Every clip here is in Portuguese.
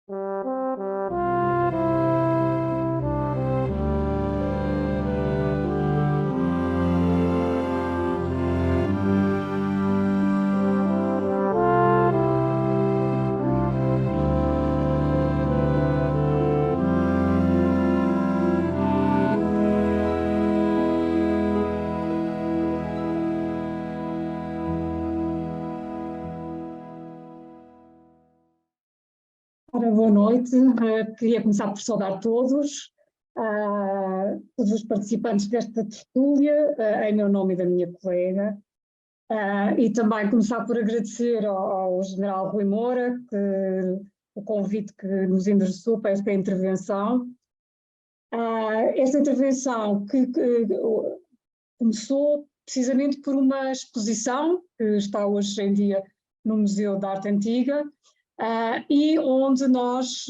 Ora, boa noite. Queria começar por saudar todos os participantes desta tertúlia, em meu nome e da minha colega, e também começar por agradecer ao General Rui Moura o convite que nos endereçou para esta intervenção. Esta intervenção que começou precisamente por uma exposição que está hoje em dia no Museu da Arte Antiga, e onde nós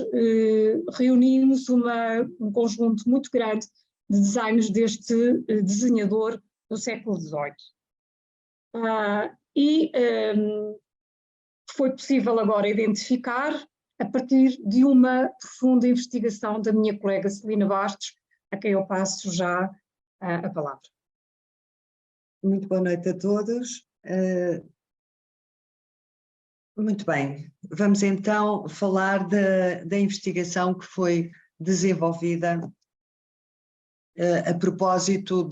reunimos um conjunto muito grande de desenhos deste desenhador do século XVIII. Foi possível agora identificar a partir de uma profunda investigação da minha colega Celina Bastos, a quem eu passo já a palavra. Muito boa noite a todos. Muito bem, vamos então falar da investigação que foi desenvolvida a propósito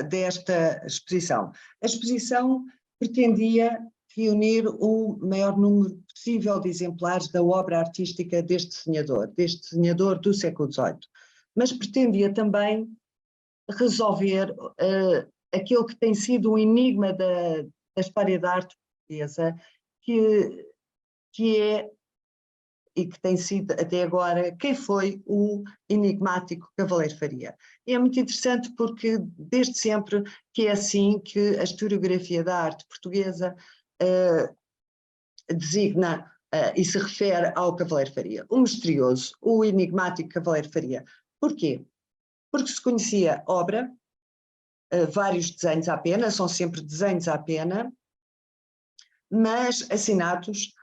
desta exposição. A exposição pretendia reunir o maior número possível de exemplares da obra artística deste desenhador do século XVIII, mas pretendia também resolver aquilo que tem sido um enigma da história da arte portuguesa, que é, e que tem sido até agora, quem foi o enigmático Cavaleiro Faria. E é muito interessante porque desde sempre que é assim que a historiografia da arte portuguesa designa e se refere ao Cavaleiro Faria, o misterioso, o enigmático Cavaleiro Faria. Porquê? Porque se conhecia obra, vários desenhos à pena, são sempre desenhos à pena, mas assinados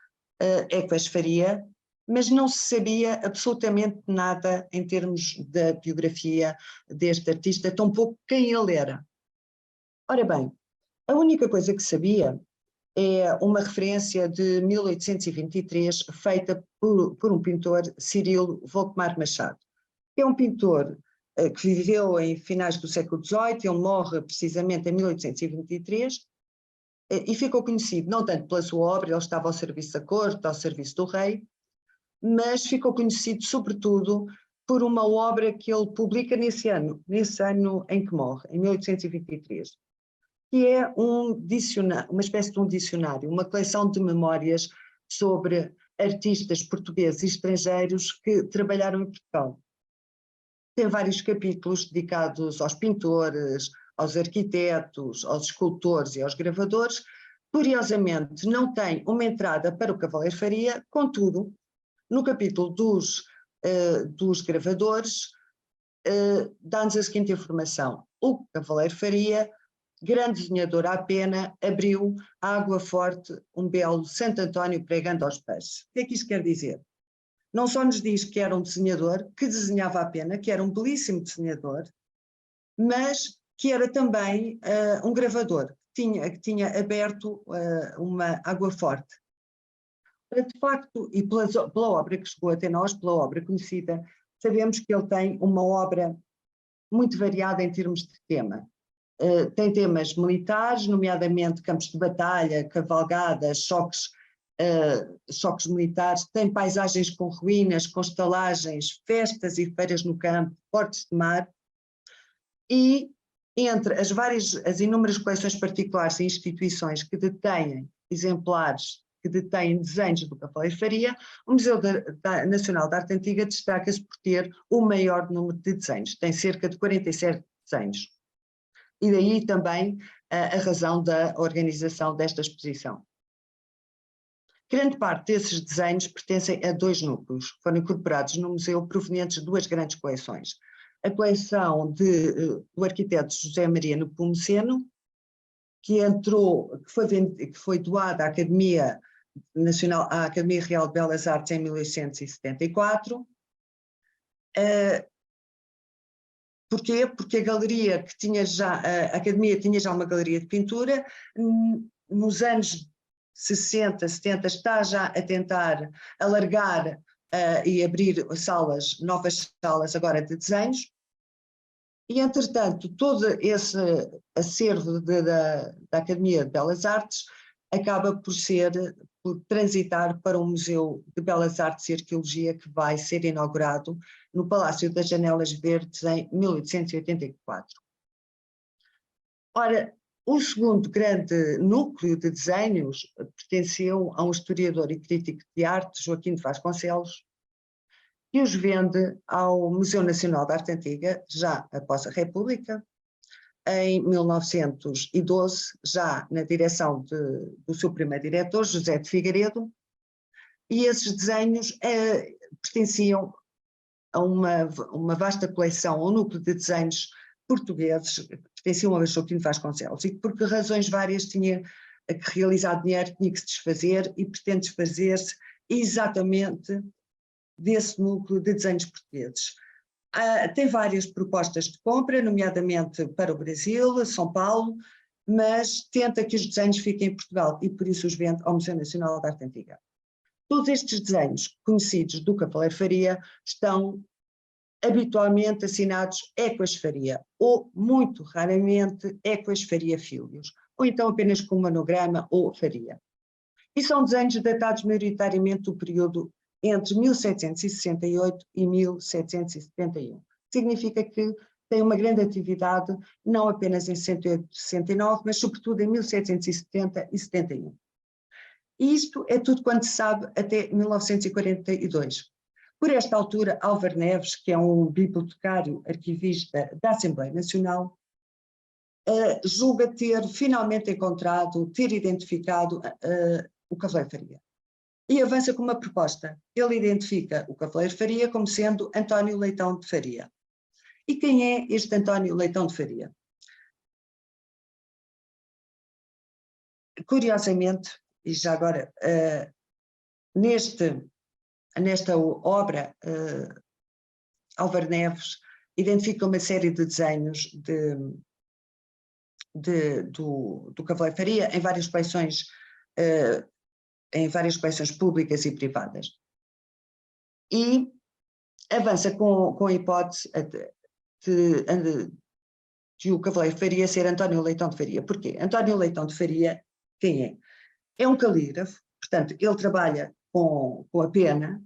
Eques Faria, mas não se sabia absolutamente nada em termos da biografia deste artista, tampouco quem ele era. Ora bem, a única coisa que sabia é uma referência de 1823 feita por um pintor, Cirilo Volkmar Machado, que é um pintor que viveu em finais do século XVIII, ele morre precisamente em 1823, e ficou conhecido não tanto pela sua obra, ele estava ao serviço da corte, ao serviço do rei, mas ficou conhecido sobretudo por uma obra que ele publica nesse ano em que morre, em 1823, que é uma espécie de um dicionário, uma coleção de memórias sobre artistas portugueses e estrangeiros que trabalharam em Portugal. Tem vários capítulos dedicados aos pintores, aos arquitetos, aos escultores e aos gravadores. Curiosamente, não tem uma entrada para o Cavaleiro Faria, contudo, no capítulo dos gravadores, dá-nos a seguinte informação: o Cavaleiro Faria, grande desenhador à pena, abriu a água forte um belo Santo António pregando aos peixes. O que é que isto quer dizer? Não só nos diz que era um desenhador, que desenhava à pena, que era um belíssimo desenhador, mas que era também um gravador, que tinha aberto uma água forte. De facto, e pela obra que chegou até nós, pela obra conhecida, sabemos que ele tem uma obra muito variada em termos de tema. Tem temas militares, nomeadamente campos de batalha, cavalgadas, choques militares, tem paisagens com ruínas, com estalagens, festas e feiras no campo, portos de mar, e entre as inúmeras coleções particulares e instituições que detêm exemplares, que detêm desenhos do Cavaleiro Faria, o Museu Nacional de Arte Antiga destaca-se por ter o maior número de desenhos, tem cerca de 47 desenhos. E daí também a razão da organização desta exposição. Grande parte desses desenhos pertencem a dois núcleos, que foram incorporados no museu provenientes de duas grandes coleções. A coleção do arquiteto José Maria Nepomuceno, que foi doada à Academia à Academia Real de Belas Artes em 1874. Porquê? Porque a galeria que tinha já, a Academia tinha já uma galeria de pintura, nos anos 60, 70 está já a tentar alargar e abrir salas, novas salas agora de desenhos, e entretanto todo esse acervo da Academia de Belas Artes acaba por transitar para o Museu de Belas Artes e Arqueologia, que vai ser inaugurado no Palácio das Janelas Verdes em 1884. Ora, o segundo grande núcleo de desenhos pertenceu a um historiador e crítico de arte, Joaquim de Vasconcelos, que os vende ao Museu Nacional de Arte Antiga, já após a República, em 1912, já na direção do seu primeiro diretor, José de Figueiredo, e esses desenhos pertenciam a uma vasta coleção, um núcleo de desenhos portugueses que pertenciam a Joaquim de Vasconcelos, e que por razões várias tinha que realizar dinheiro, tinha que se desfazer e pretende desfazer-se exatamente desse núcleo de desenhos portugueses. Tem várias propostas de compra, nomeadamente para o Brasil, São Paulo, mas tenta que os desenhos fiquem em Portugal e por isso os vende ao Museu Nacional de Arte Antiga. Todos estes desenhos conhecidos do Cavaleiro Faria estão habitualmente assinados Equas Faria, ou muito raramente Equas Faria Filhos, ou então apenas com monograma ou Faria. E são desenhos datados maioritariamente do período entre 1768 e 1771. Significa que tem uma grande atividade, não apenas em 68 e 69, mas sobretudo em 1770 e 71. E isto é tudo quanto se sabe até 1942. Por esta altura, Álvaro Neves, que é um bibliotecário arquivista da Assembleia Nacional, julga ter finalmente encontrado, ter identificado o Cavaleiro Faria. E avança com uma proposta. Ele identifica o Cavaleiro Faria como sendo António Leitão de Faria. E quem é este António Leitão de Faria? Curiosamente, e já agora, nesta obra, Álvaro Neves identifica uma série de desenhos do Cavaleiro Faria em várias coleções públicas e privadas. E avança com a hipótese de o Cavaleiro Faria ser António Leitão de Faria. Porquê? António Leitão de Faria, quem é? É um calígrafo, portanto, ele trabalha com a pena,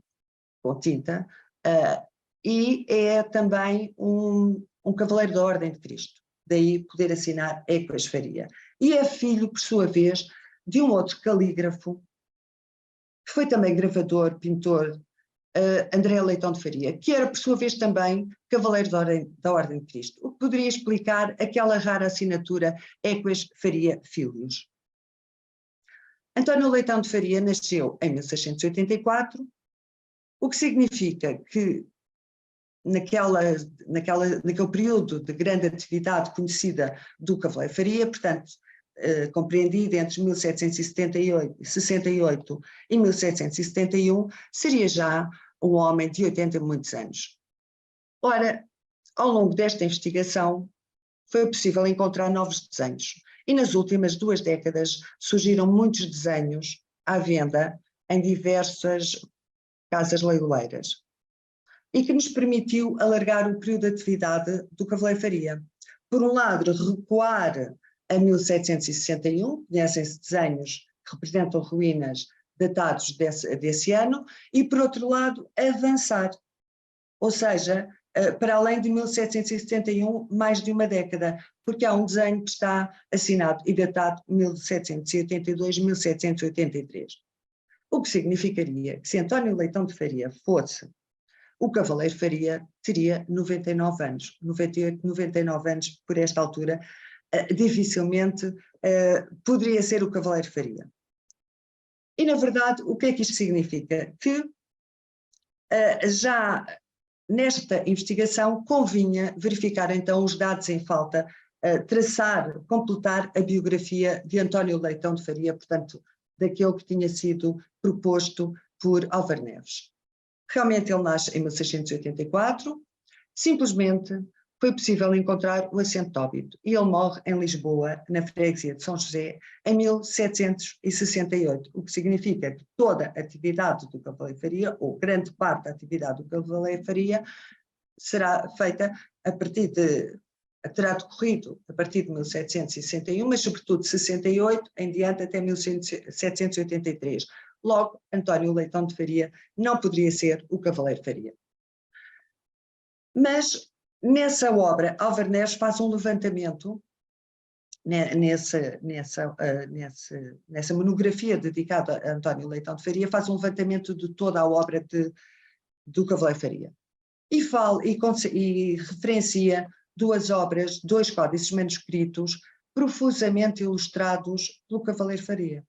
com tinta, e é também um cavaleiro da Ordem de Cristo. Daí poder assinar Equas Faria. E é filho, por sua vez, de um outro calígrafo, que foi também gravador, pintor, André Leitão de Faria, que era por sua vez também cavaleiro da Ordem de Cristo, o que poderia explicar aquela rara assinatura Equas Faria Filhos. António Leitão de Faria nasceu em 1684, o que significa que naquele período de grande atividade conhecida do Cavaleiro Faria, portanto, compreendida entre 1768 e 1771, seria já um homem de 80 e muitos anos. Ora, ao longo desta investigação, foi possível encontrar novos desenhos, e nas últimas 2 décadas surgiram muitos desenhos à venda em diversas casas leiloeiras, e que nos permitiu alargar o período de atividade do Cavaleiro Faria. Por um lado, recuar a 1761, conhecem-se desenhos que representam ruínas datados desse ano, e por outro lado, avançar, ou seja, para além de 1771, mais de uma década, porque há um desenho que está assinado e datado 1782-1783. O que significaria que se António Leitão de Faria fosse o Cavaleiro Faria, teria 99 anos, 98, 99 anos por esta altura, dificilmente poderia ser o Cavaleiro Faria. E na verdade, o que é que isto significa? Que já nesta investigação convinha verificar então os dados em falta, completar a biografia de António Leitão de Faria, portanto, daquele que tinha sido proposto por Álvar Neves. Realmente ele nasce em 1684, simplesmente foi possível encontrar o assento de óbito e ele morre em Lisboa, na freguesia de São José, em 1768, o que significa que toda a atividade do Cavaleiro Faria, ou grande parte da atividade do Cavaleiro Faria, será feita a partir de, terá decorrido a partir de 1761, mas sobretudo 68 em diante até 1783. Logo, António Leitão de Faria não poderia ser o Cavaleiro Faria. Mas nessa obra, Álvar Neves faz um levantamento, nessa monografia dedicada a António Leitão de Faria, faz um levantamento de toda a obra do Cavaleiro Faria. E referencia duas obras, dois códices manuscritos, profusamente ilustrados pelo Cavaleiro Faria.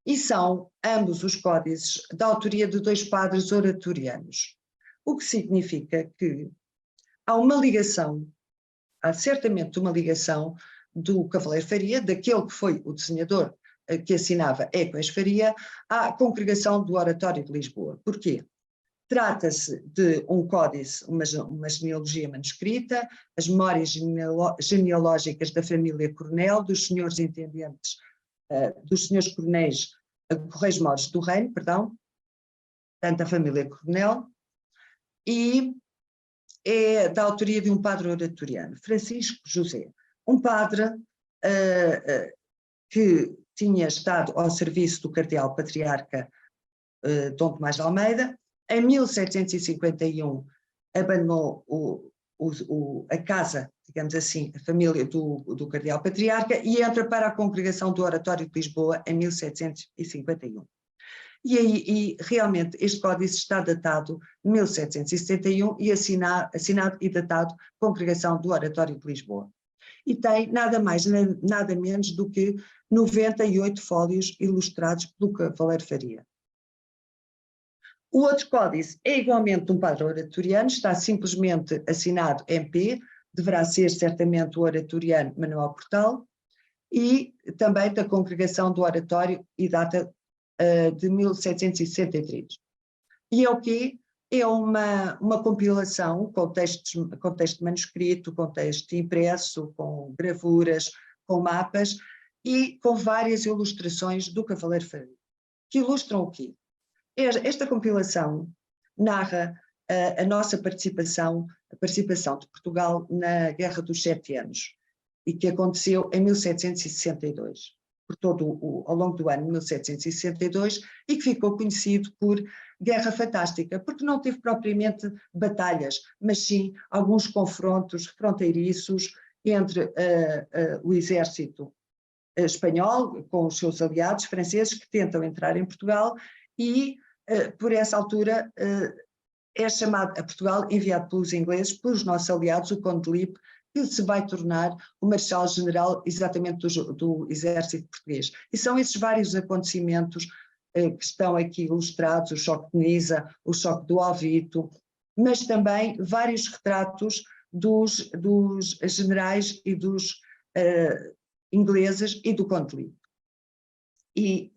E são ambos os códices da autoria de dois padres oratorianos, o que significa que há uma ligação, há certamente uma ligação do Cavaleiro Faria, daquele que foi o desenhador que assinava Ecoes Faria, à Congregação do Oratório de Lisboa. Porquê? Trata-se de um códice, uma genealogia manuscrita, as memórias genealógicas da família Coronel, dos senhores intendentes, dos senhores coronéis, Correios-Mores do Reino, perdão, portanto a família Coronel, e é da autoria de um padre oratoriano, Francisco José, um padre que tinha estado ao serviço do cardeal patriarca Dom Tomás de Almeida. Em 1751 abandonou a casa, digamos assim, a família do cardeal patriarca e entra para a Congregação do Oratório de Lisboa em 1751. E realmente este códice está datado de 1771 e assinado e datado Congregação do Oratório de Lisboa. E tem nada mais, nada menos do que 98 fólios ilustrados pelo Cavaleiro Faria. O outro códice é igualmente de um padre oratoriano, está simplesmente assinado MP, deverá ser certamente o oratoriano Manuel Portal, e também da Congregação do Oratório e data de 1763. E é o quê? É uma compilação com texto manuscrito, com texto impresso, com gravuras, com mapas e com várias ilustrações do Cavaleiro Faria, que ilustram o quê? Esta compilação narra a nossa participação, a participação de Portugal na Guerra dos 7 Anos, e que aconteceu em 1762, ao longo do ano de 1762, e que ficou conhecido por Guerra Fantástica, porque não teve propriamente batalhas, mas sim alguns confrontos fronteiriços entre o exército espanhol com os seus aliados franceses que tentam entrar em Portugal e, por essa altura, é chamado a Portugal, enviado pelos ingleses, pelos nossos aliados, o Conde de Lippe, que se vai tornar o Marechal-General exatamente do exército português. E são esses vários acontecimentos que estão aqui ilustrados, o choque de Nisa, o choque do Alvito, mas também vários retratos dos generais e dos ingleses e do Conde de Lippe. E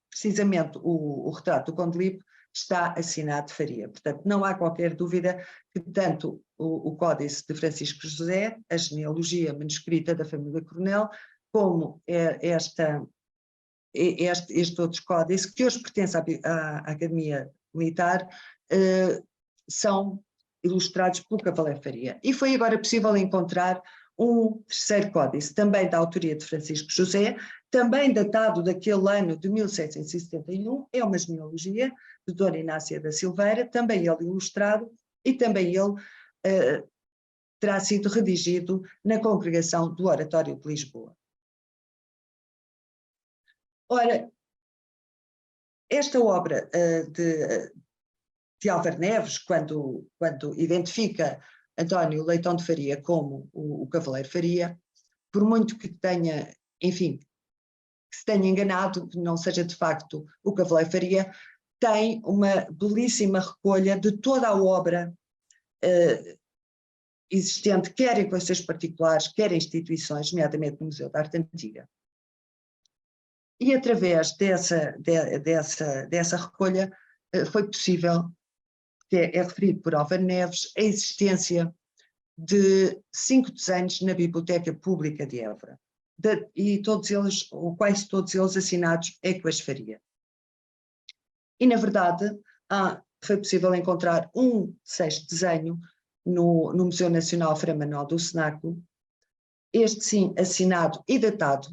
precisamente o retrato do Conde de Lippe está assinado de Faria. Portanto, não há qualquer dúvida que tanto o Códice de Francisco José, a genealogia manuscrita da família Coronel, como este outro códice, que hoje pertence à Academia Militar, são ilustrados pelo Cavaleiro Faria. E foi agora possível encontrar um terceiro códice, também da autoria de Francisco José, também datado daquele ano de 1771, é uma genealogia de Dona Inácia da Silveira, também ele ilustrado, e também ele terá sido redigido na Congregação do Oratório de Lisboa. Ora, esta obra de Álvar Neves, quando identifica António Leitão de Faria como o Cavaleiro Faria, por muito que tenha, enfim, que se tenha enganado, que não seja de facto o Cavaleiro Faria, tem uma belíssima recolha de toda a obra existente, quer em coleções particulares, quer em instituições, nomeadamente no Museu da Arte Antiga. E através dessa recolha foi possível, que é referido por Álvaro Neves, a existência de 5 desenhos na Biblioteca Pública de Évora, e todos eles, ou quase todos eles, assinados Equas Faria. E, na verdade, foi possível encontrar um 6º desenho no Museu Nacional Frei Manuel do Cenáculo, este sim assinado e datado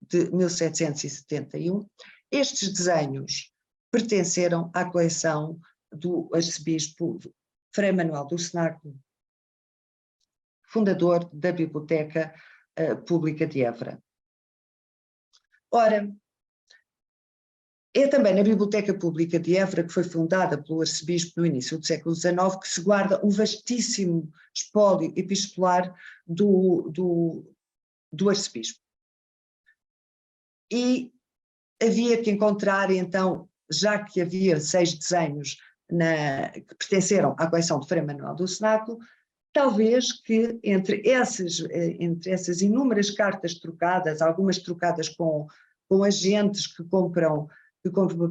de 1771. Estes desenhos pertenceram à coleção do arcebispo Frei Manuel do Cenáculo, fundador da Biblioteca Pública de Évora. Ora, é também na Biblioteca Pública de Évora, que foi fundada pelo arcebispo no início do século XIX, que se guarda um vastíssimo espólio epistolar do arcebispo. E havia que encontrar, então, já que havia 6 desenhos que pertenceram à coleção de Frei Manuel do Cenáculo, talvez que entre essas inúmeras cartas trocadas, algumas trocadas com agentes que compram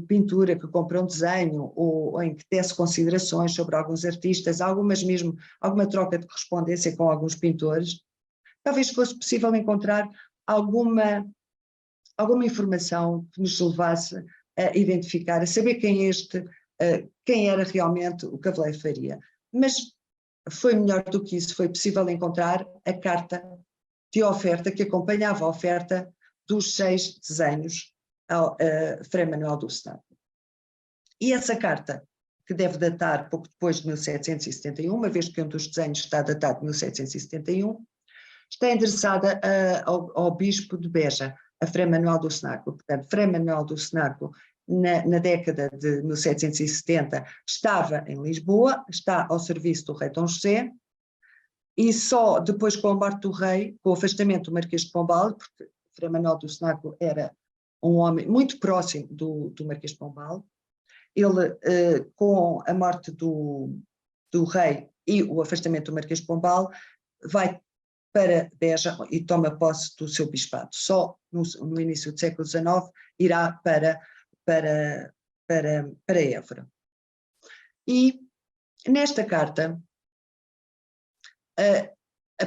pintura, que compram desenho, ou em que tece considerações sobre alguns artistas, alguma troca de correspondência com alguns pintores, talvez fosse possível encontrar alguma informação que nos levasse a identificar, a saber quem era realmente o Cavaleiro Faria. Mas foi melhor do que isso, foi possível encontrar a carta de oferta que acompanhava a oferta dos 6 desenhos ao Frei Manuel do Cenáculo. E essa carta, que deve datar pouco depois de 1771, uma vez que um dos desenhos está datado de 1771, está endereçada ao bispo de Beja, a Frei Manuel do Cenáculo. Portanto, Frei Manuel do Cenáculo, na década de 1770, estava em Lisboa, está ao serviço do rei Dom José, e só depois, com a morte do rei, com o afastamento do Marquês de Pombal, porque Frei Manuel do Cenáculo era um homem muito próximo do Marquês de Pombal, ele, com a morte do rei e o afastamento do Marquês de Pombal, vai para Beja e toma posse do seu bispado. Só no início do século XIX irá para Évora. E nesta carta,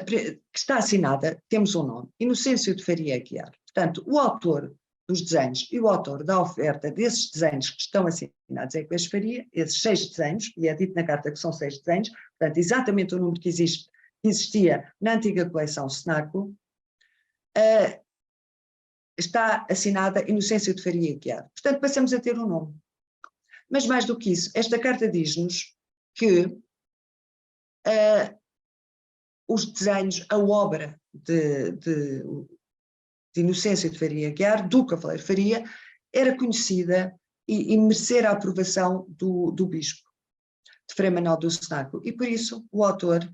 que está assinada, temos um nome, Inocêncio de Faria Aguiar. Portanto, o autor dos desenhos e o autor da oferta desses desenhos que estão assinados é Equas Faria, esses 6 desenhos, e é dito na carta que são 6 desenhos, portanto, exatamente o número que existia na antiga coleção Cenáculo, está assinada Inocêncio de Faria Aguiar. Portanto, passamos a ter um nome. Mas mais do que isso, esta carta diz-nos que os desenhos, a obra de Inocêncio de Faria Aguiar, do Cavaleiro Faria, era conhecida e merecer a aprovação do bispo, de Frei Manuel do Cenáculo. E por isso o autor,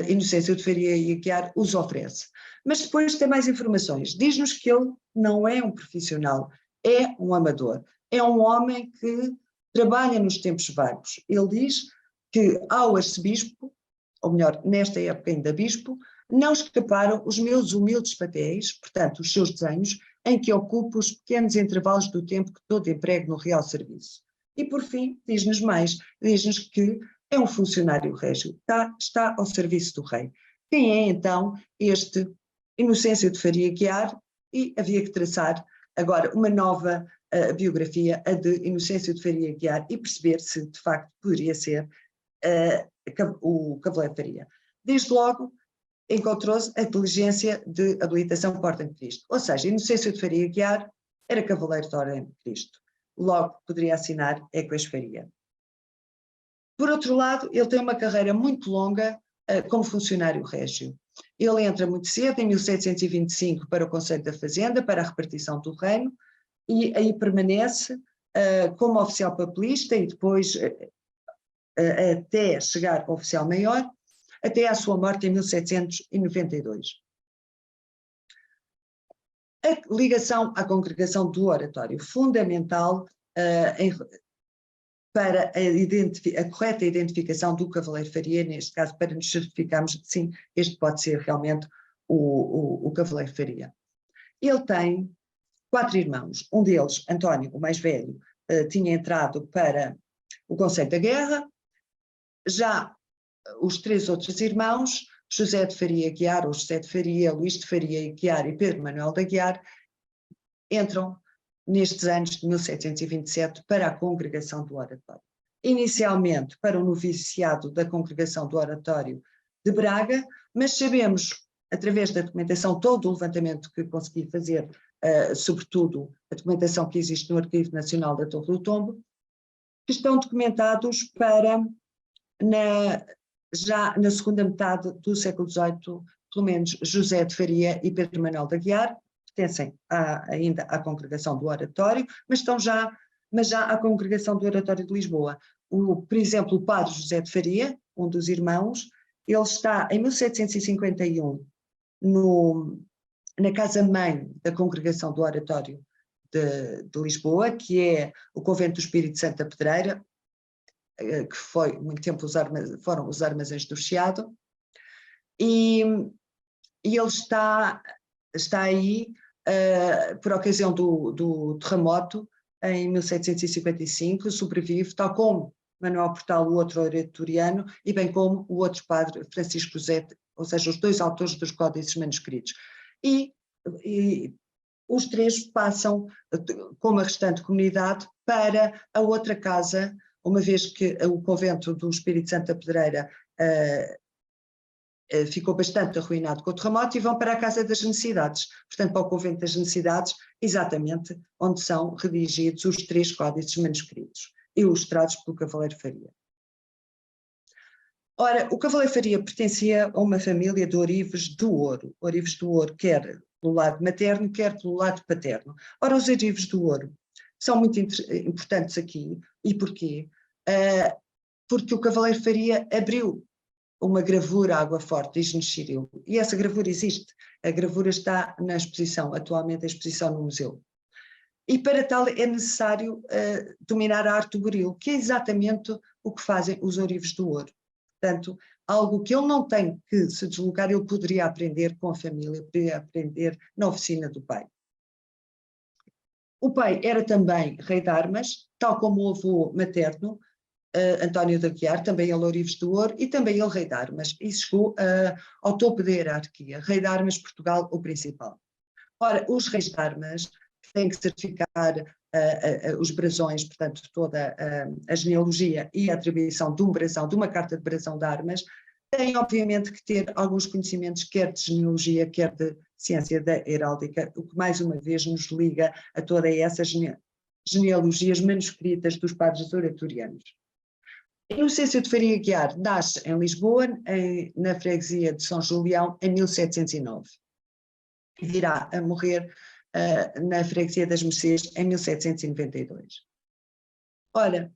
Inocêncio de Faria Aguiar, os oferece. Mas depois tem mais informações. Diz-nos que ele não é um profissional, é um amador. É um homem que trabalha nos tempos vagos. Ele diz que ao arcebispo, ou melhor, nesta época ainda bispo, não escaparam os meus humildes papéis, portanto, os seus desenhos, em que ocupo os pequenos intervalos do tempo que todo emprego no real serviço. E, por fim, diz-nos mais, diz-nos que é um funcionário régio, está ao serviço do rei. Quem é, então, este Inocêncio de Faria Aguiar? E havia que traçar agora uma nova biografia, a de Inocêncio de Faria Aguiar, e perceber se, de facto, poderia ser o Cavaleiro Faria. Desde logo, encontrou-se a diligência de habilitação por ordem de Cristo. Ou seja, Inocêncio de Faria Aguiar era cavaleiro de ordem de Cristo. Logo, poderia assinar Equas Faria. Por outro lado, ele tem uma carreira muito longa como funcionário régio. Ele entra muito cedo, em 1725, para o Conselho da Fazenda, para a repartição do reino, e aí permanece como oficial papelista e depois até chegar ao oficial maior, até à sua morte em 1792. A ligação à congregação do Oratório, fundamental para a correta identificação do Cavaleiro Faria, neste caso, para nos certificarmos que sim, este pode ser realmente o Cavaleiro Faria. Ele tem 4 irmãos, um deles, António, o mais velho, tinha entrado para o Conselho da Guerra, já os 3 outros irmãos, José de Faria Aguiar, ou José de Faria, Luís de Faria Aguiar e Pedro Manuel de Aguiar, entram nestes anos de 1727 para a Congregação do Oratório. Inicialmente para o noviciado da Congregação do Oratório de Braga, mas sabemos, através da documentação, todo o levantamento que consegui fazer, sobretudo a documentação que existe no Arquivo Nacional da Torre do Tombo, que estão documentados para, já na segunda metade do século XVIII, pelo menos José de Faria e Pedro Manuel de Aguiar, pertencem ainda à Congregação do Oratório, mas já à Congregação do Oratório de Lisboa. Por exemplo, o padre José de Faria, um dos irmãos, ele está em 1751 na casa-mãe da Congregação do Oratório de Lisboa, que é o Convento do Espírito Santo da Pedreira, que foi muito tempo foram os armazéns do Chiado, e ele está aí por ocasião do terremoto em 1755, sobrevive, tal como Manuel Portal, o outro oratoriano, e bem como o outro padre, Francisco José, ou seja, os 2 autores dos códices manuscritos. E os 3 passam, como a restante comunidade, para a outra casa, uma vez que o convento do Espírito Santo da Pedreira ficou bastante arruinado com o terremoto, e vão para a Casa das Necessidades, portanto para o Convento das Necessidades, exatamente onde são redigidos os 3 códices manuscritos, ilustrados pelo Cavaleiro Faria. Ora, o Cavaleiro Faria pertencia a uma família de Ourives do Ouro, quer pelo lado materno, quer pelo lado paterno. Ora, os Ourives do Ouro são muito importantes aqui, e porquê? Porque o Cavaleiro Faria abriu uma gravura à água forte, diz-nos Cirilo, e essa gravura existe. A gravura está na exposição, atualmente a exposição no museu. E para tal é necessário dominar a arte do buril, que é exatamente o que fazem os Ourives do Ouro. Portanto, algo que ele não tem que se deslocar, ele poderia aprender com a família, poderia aprender na oficina do pai. O pai era também rei de armas, tal como o avô materno, António de Aguiar, também ele Ourives do Ouro, e também ele rei de armas, e chegou ao topo da hierarquia, rei de armas Portugal, o principal. Ora, os reis de armas têm que certificar os brasões, portanto toda a genealogia e a atribuição de um brasão, de uma carta de brasão de armas, têm obviamente que ter alguns conhecimentos, quer de genealogia, quer de ciência da heráldica, o que mais uma vez nos liga a toda essa genealogias manuscritas dos padres oratorianos. Inocêncio de Faria Aguiar nasce em Lisboa, na freguesia de São Julião, em 1709. E virá a morrer na freguesia das Mercês, em 1792. Ora,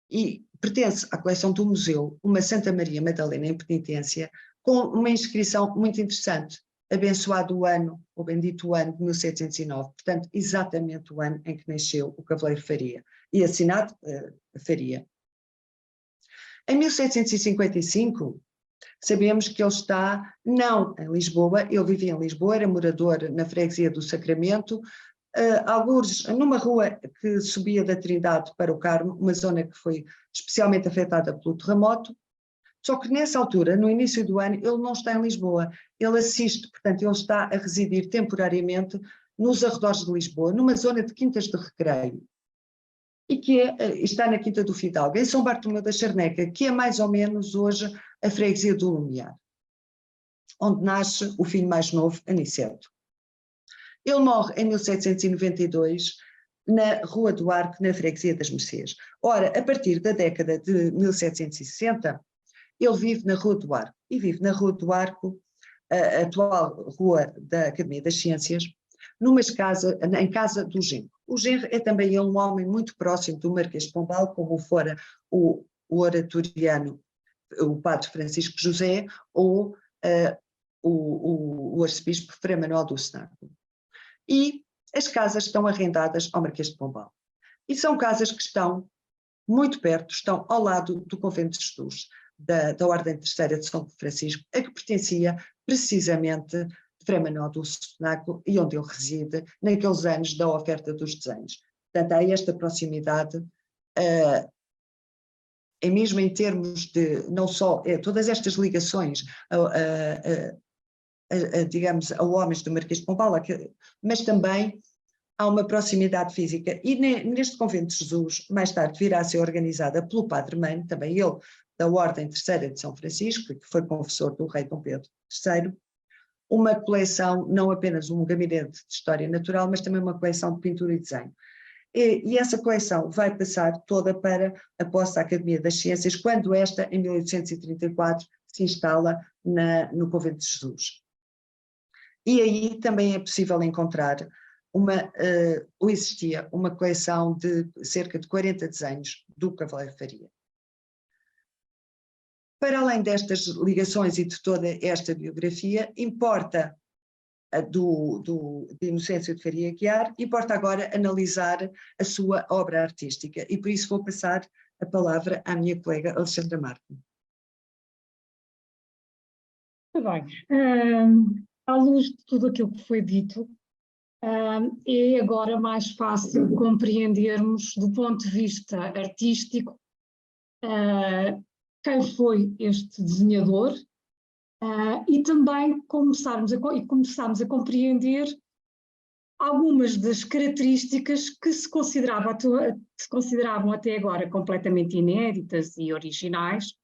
e pertence à coleção do museu uma Santa Maria Madalena em penitência, com uma inscrição muito interessante, abençoado o ano, o bendito ano de 1709, portanto, exatamente o ano em que nasceu o Cavaleiro Faria, e assinado Faria. Em 1755, sabemos que ele está, não em Lisboa, ele vivia em Lisboa, era morador na freguesia do Sacramento, alguns numa rua que subia da Trindade para o Carmo, uma zona que foi especialmente afetada pelo terremoto, só que nessa altura, no início do ano, ele não está em Lisboa, ele assiste, portanto, ele está a residir temporariamente nos arredores de Lisboa, numa zona de quintas de recreio, e que está na Quinta do Fidalgo, em São Bartolomeu da Charneca, que é mais ou menos hoje a freguesia do Lumiar, onde nasce o filho mais novo, Aniceto. Ele morre em 1792 na Rua do Arco, na freguesia das Mercês. Ora, a partir da década de 1760, ele vive na Rua do Arco, e vive na Rua do Arco, a atual Rua da Academia das Ciências, em casa do genro. O genro é também ele um homem muito próximo do Marquês de Pombal, como fora o oratoriano, o padre Francisco José, ou o arcebispo Frei Manuel do Senado. E as casas estão arrendadas ao Marquês de Pombal. E são casas que estão muito perto, estão ao lado do Convento de Jesus, da Ordem Terceira de São Francisco, a que pertencia precisamente Fremanó do Sonaco e onde ele reside naqueles anos da oferta dos desenhos. Portanto, há esta proximidade, é mesmo em termos de, não só, todas estas ligações, digamos, a homens do Marquês de Pombal, mas também há uma proximidade física. E neste convento de Jesus, mais tarde virá a ser organizada pelo Padre Mano, também ele, da Ordem Terceira de São Francisco, que foi confessor do rei Dom Pedro III, uma coleção, não apenas um gabinete de História Natural, mas também uma coleção de pintura e desenho. E essa coleção vai passar toda para a posse da Academia das Ciências, quando esta, em 1834, se instala no Convento de Jesus. E aí também é possível encontrar existia uma coleção de cerca de 40 desenhos do Cavaleiro Faria. Para além destas ligações e de toda esta biografia, importa de Inocêncio de Faria Aguiar, importa agora analisar a sua obra artística e por isso vou passar a palavra à minha colega Alexandra Marco. Muito bem. À luz de tudo aquilo que foi dito, é agora mais fácil compreendermos do ponto de vista artístico quem foi este desenhador, e também começarmos a compreender algumas das características que se consideravam até agora completamente inéditas e originais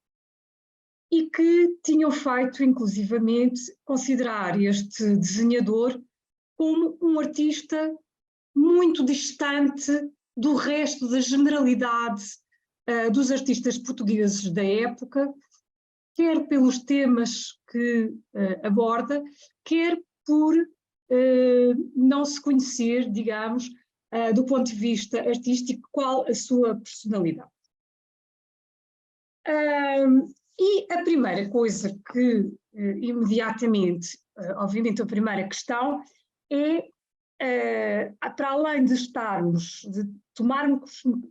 e que tinham feito, inclusivamente, considerar este desenhador como um artista muito distante do resto da generalidade dos artistas portugueses da época, quer pelos temas que aborda, quer por não se conhecer, digamos, do ponto de vista artístico, qual a sua personalidade. E a primeira coisa que imediatamente, obviamente a primeira questão é, para além de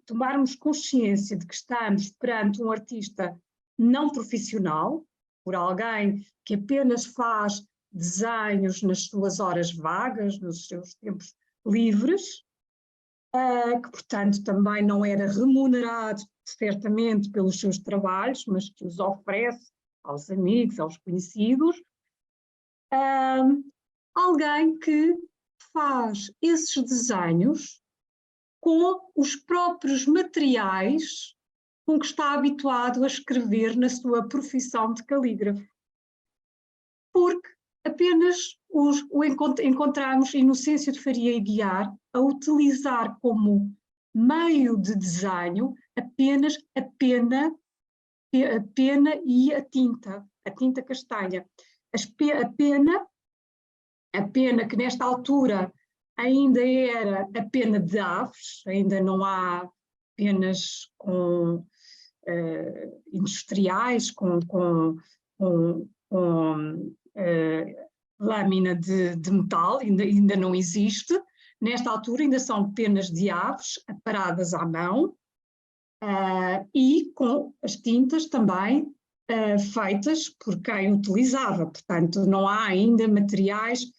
tomarmos consciência de que estamos perante um artista não profissional, por alguém que apenas faz desenhos nas suas horas vagas, nos seus tempos livres, que portanto também não era remunerado certamente pelos seus trabalhos, mas que os oferece aos amigos, aos conhecidos, alguém que faz esses desenhos com os próprios materiais com que está habituado a escrever na sua profissão de calígrafo. Porque apenas encontramos Inocêncio de Faria Aguiar a utilizar como meio de desenho apenas a pena e a tinta castanha. A pena que nesta altura ainda era a pena de aves, ainda não há penas industriais, com lâmina de metal, ainda não existe. Nesta altura ainda são penas de aves aparadas à mão e com as tintas também feitas por quem utilizava. Portanto, não há ainda materiais que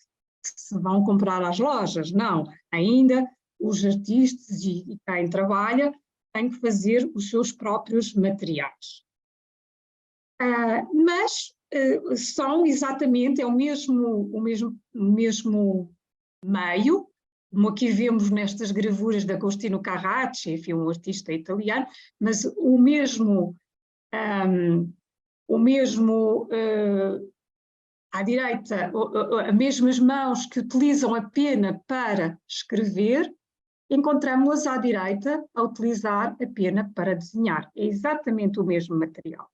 se vão comprar às lojas, não. Ainda os artistas e quem trabalha têm que fazer os seus próprios materiais. Mas são exatamente, é o mesmo meio, como aqui vemos nestas gravuras de Agostino Carracci, enfim, um artista italiano, mas o mesmo à direita, as mesmas mãos que utilizam a pena para escrever, encontramos-las à direita a utilizar a pena para desenhar. É exatamente o mesmo material.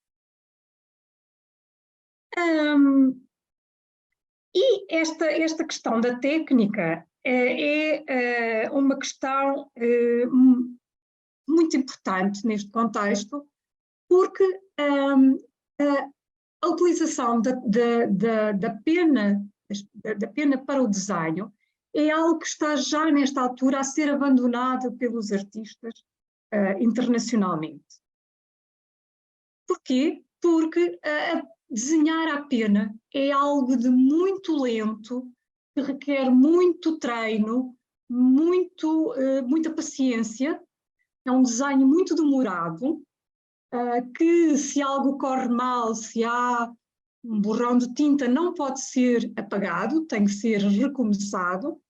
E esta questão da técnica é uma questão muito importante neste contexto, porque a utilização da pena para o desenho é algo que está já nesta altura a ser abandonado pelos artistas internacionalmente. Porquê? Porque desenhar à pena é algo de muito lento, que requer muito treino, muita paciência, é um desenho muito demorado, que se algo corre mal, se há um borrão de tinta, não pode ser apagado, tem que ser recomeçado,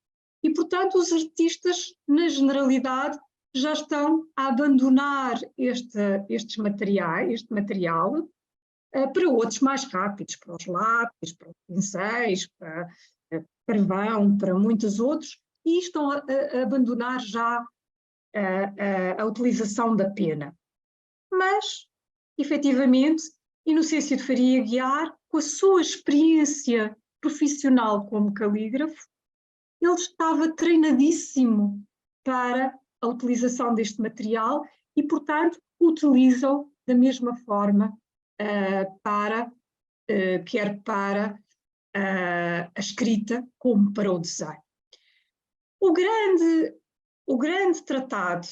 e, portanto, os artistas, na generalidade, já estão a abandonar este material, para outros mais rápidos, para os lápis, para os pincéis, para carvão, para muitos outros, e estão a abandonar já a utilização da pena. Mas, efetivamente, Inocêncio de Faria Aguiar, com a sua experiência profissional como calígrafo, ele estava treinadíssimo para a utilização deste material e, portanto, utiliza-o da mesma forma quer para a escrita como para o desenho. O grande tratado,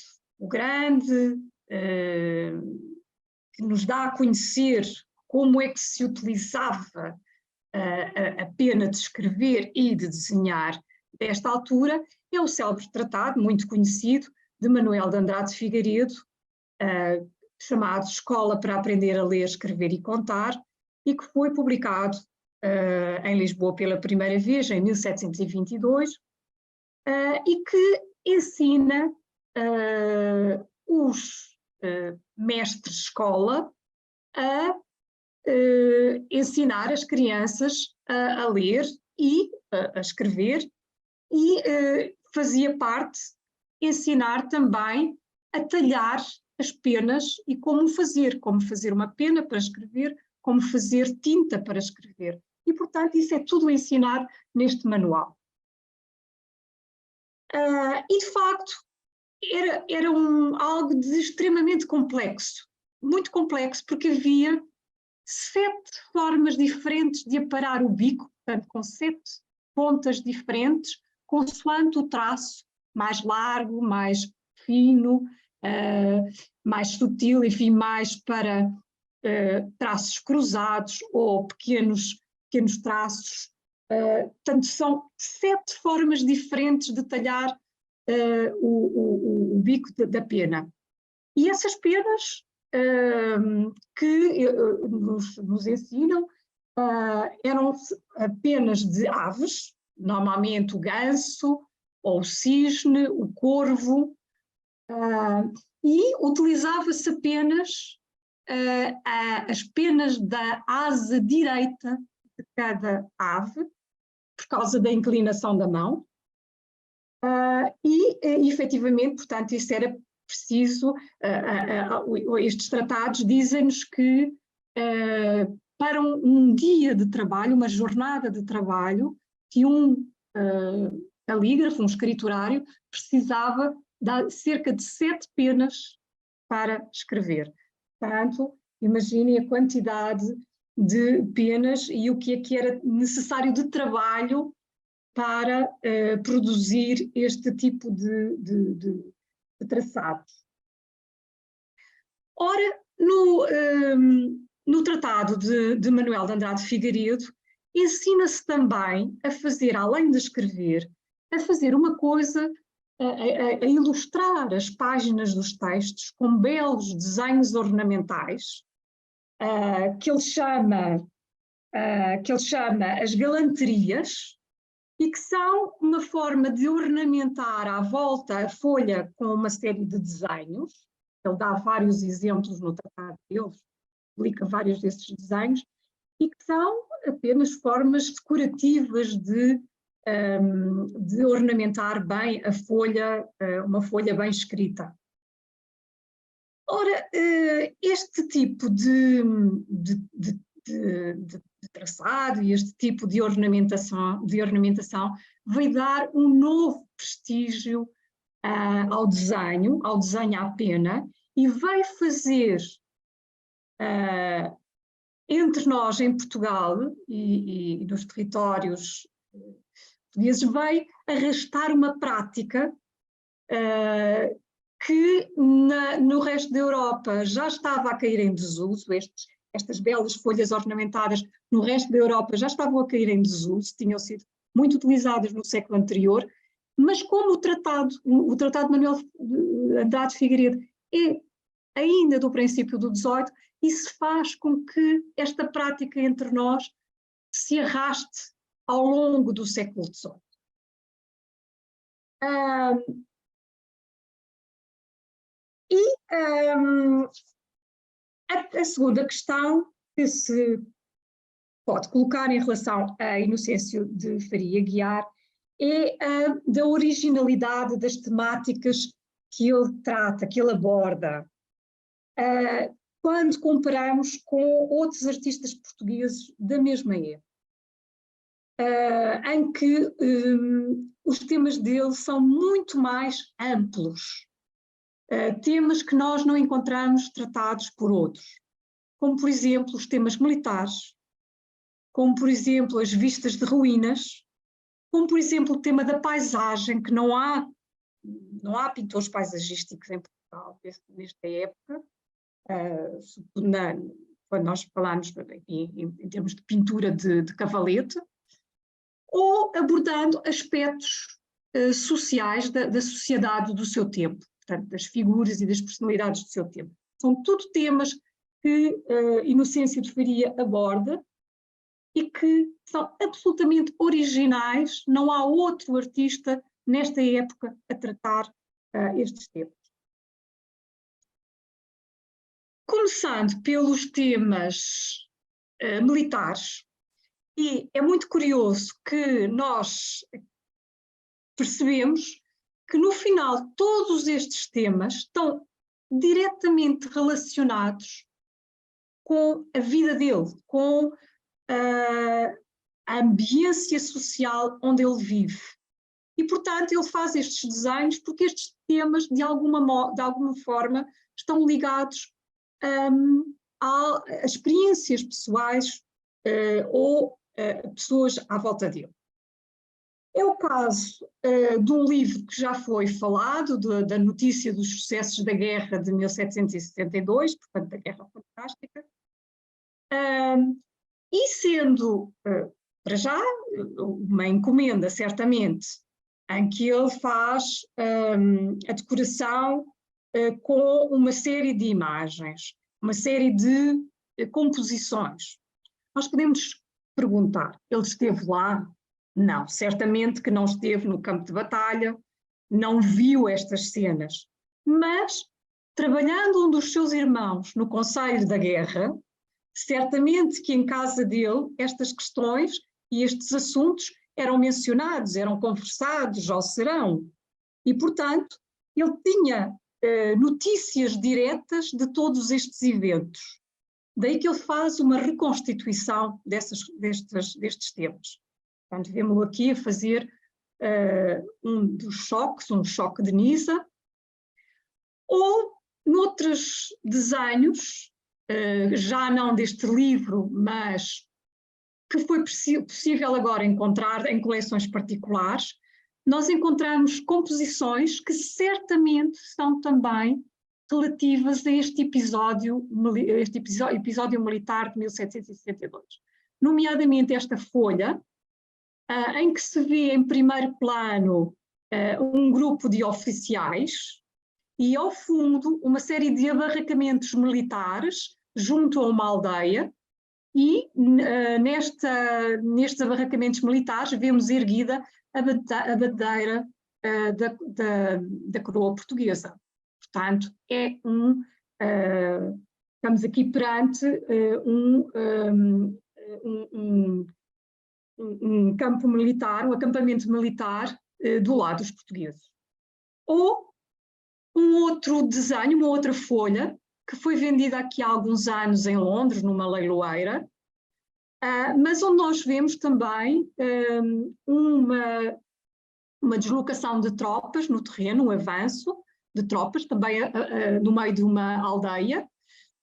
que nos dá a conhecer como é que se utilizava a pena de escrever e de desenhar desta altura, é o célebre tratado, muito conhecido, de Manuel de Andrade Figueiredo, chamado Escola para Aprender a Ler, Escrever e Contar, e que foi publicado em Lisboa pela primeira vez, em 1722, e que ensina os mestres de escola a ensinar as crianças a ler e a escrever, e fazia parte ensinar também a talhar as penas e como fazer uma pena para escrever, como fazer tinta para escrever. E, portanto, isso é tudo ensinado neste manual. E, de facto, era algo de extremamente complexo, muito complexo, porque havia 7 formas diferentes de aparar o bico, portanto, com 7 pontas diferentes, consoante o traço, mais largo, mais fino, mais sutil, enfim, mais para traços cruzados ou pequenos traços. Portanto, são 7 formas diferentes de talhar o bico da pena. E essas penas que nos ensinam eram penas de aves, normalmente o ganso, ou o cisne, o corvo, e utilizava-se apenas as penas da asa direita de cada ave, por causa da inclinação da mão, e efetivamente, portanto, isso era preciso, estes tratados dizem-nos que para um dia de trabalho, uma jornada de trabalho, que um calígrafo, um escriturário, precisava de cerca de 7 penas para escrever. Portanto, imaginem a quantidade de penas e o que é que era necessário de trabalho para produzir este tipo de traçados. Ora, no tratado de Manuel de Andrade Figueiredo, ensina-se também a fazer, além de escrever, a fazer uma coisa, a ilustrar as páginas dos textos com belos desenhos ornamentais, que ele chama as galanterias, e que são uma forma de ornamentar à volta a folha com uma série de desenhos. Ele dá vários exemplos no tratado dele, publica vários desses desenhos, e que são apenas formas decorativas de ornamentar bem a folha, uma folha bem escrita. Ora, este tipo de traçado e este tipo de ornamentação vai dar um novo prestígio ao desenho à pena, e vai fazer entre nós em Portugal e nos territórios portugueses, vai arrastar uma prática que no resto da Europa já estava a cair em desuso, estas belas folhas ornamentadas no resto da Europa já estavam a cair em desuso, tinham sido muito utilizadas no século anterior, mas como o Tratado de Manuel de Andrade Figueiredo é ainda do princípio do XVIII, isso faz com que esta prática entre nós se arraste ao longo do século XVIII. A segunda questão que se pode colocar em relação a Inocêncio de Faria Guiar é a da originalidade das temáticas que ele trata, que ele aborda, quando comparamos com outros artistas portugueses da mesma época, em que os temas dele são muito mais amplos, temas que nós não encontramos tratados por outros, como por exemplo os temas militares, como por exemplo as vistas de ruínas, como por exemplo o tema da paisagem, que não há pintores paisagísticos em Portugal nesta época, quando nós falamos em termos de pintura de cavalete, ou abordando aspectos sociais da sociedade do seu tempo, portanto, das figuras e das personalidades do seu tempo. São tudo temas que Inocêncio de Faria aborda e que são absolutamente originais, não há outro artista nesta época a tratar estes temas. Começando pelos temas militares, e é muito curioso que nós percebemos que no final todos estes temas estão diretamente relacionados com a vida dele, com a ambiência social onde ele vive. E, portanto, ele faz estes desenhos porque estes temas, de alguma forma, estão ligados a experiências pessoais ou pessoas à volta dele. É o caso de um livro que já foi falado, da notícia dos sucessos da guerra de 1772, portanto, da Guerra Fantástica, e sendo, para já, uma encomenda, certamente, em que ele faz a decoração com uma série de imagens, uma série de composições. Nós podemos perguntar, ele esteve lá? Não, certamente que não esteve no campo de batalha, não viu estas cenas, mas, trabalhando um dos seus irmãos no Conselho da Guerra, certamente que em casa dele estas questões e estes assuntos eram mencionados, eram conversados, ou serão. E, portanto, ele tinha notícias diretas de todos estes eventos. Daí que ele faz uma reconstituição destes temas. Portanto, vemos-lo aqui a fazer um dos choques, um choque de Nisa, ou noutros desenhos, já não deste livro, mas que foi possível agora encontrar em coleções particulares, nós encontramos composições que certamente são também relativas a este episódio militar de 1762. Nomeadamente esta folha, em que se vê em primeiro plano um grupo de oficiais e ao fundo uma série de abarracamentos militares junto a uma aldeia, e nestes abarracamentos militares vemos erguida a bandeira da coroa portuguesa. Portanto, estamos aqui perante um campo militar, um acampamento militar do lado dos portugueses. Ou um outro desenho, uma outra folha, que foi vendida aqui há alguns anos em Londres, numa leiloeira, mas onde nós vemos também uma deslocação de tropas no terreno, um avanço de tropas, também no meio de uma aldeia,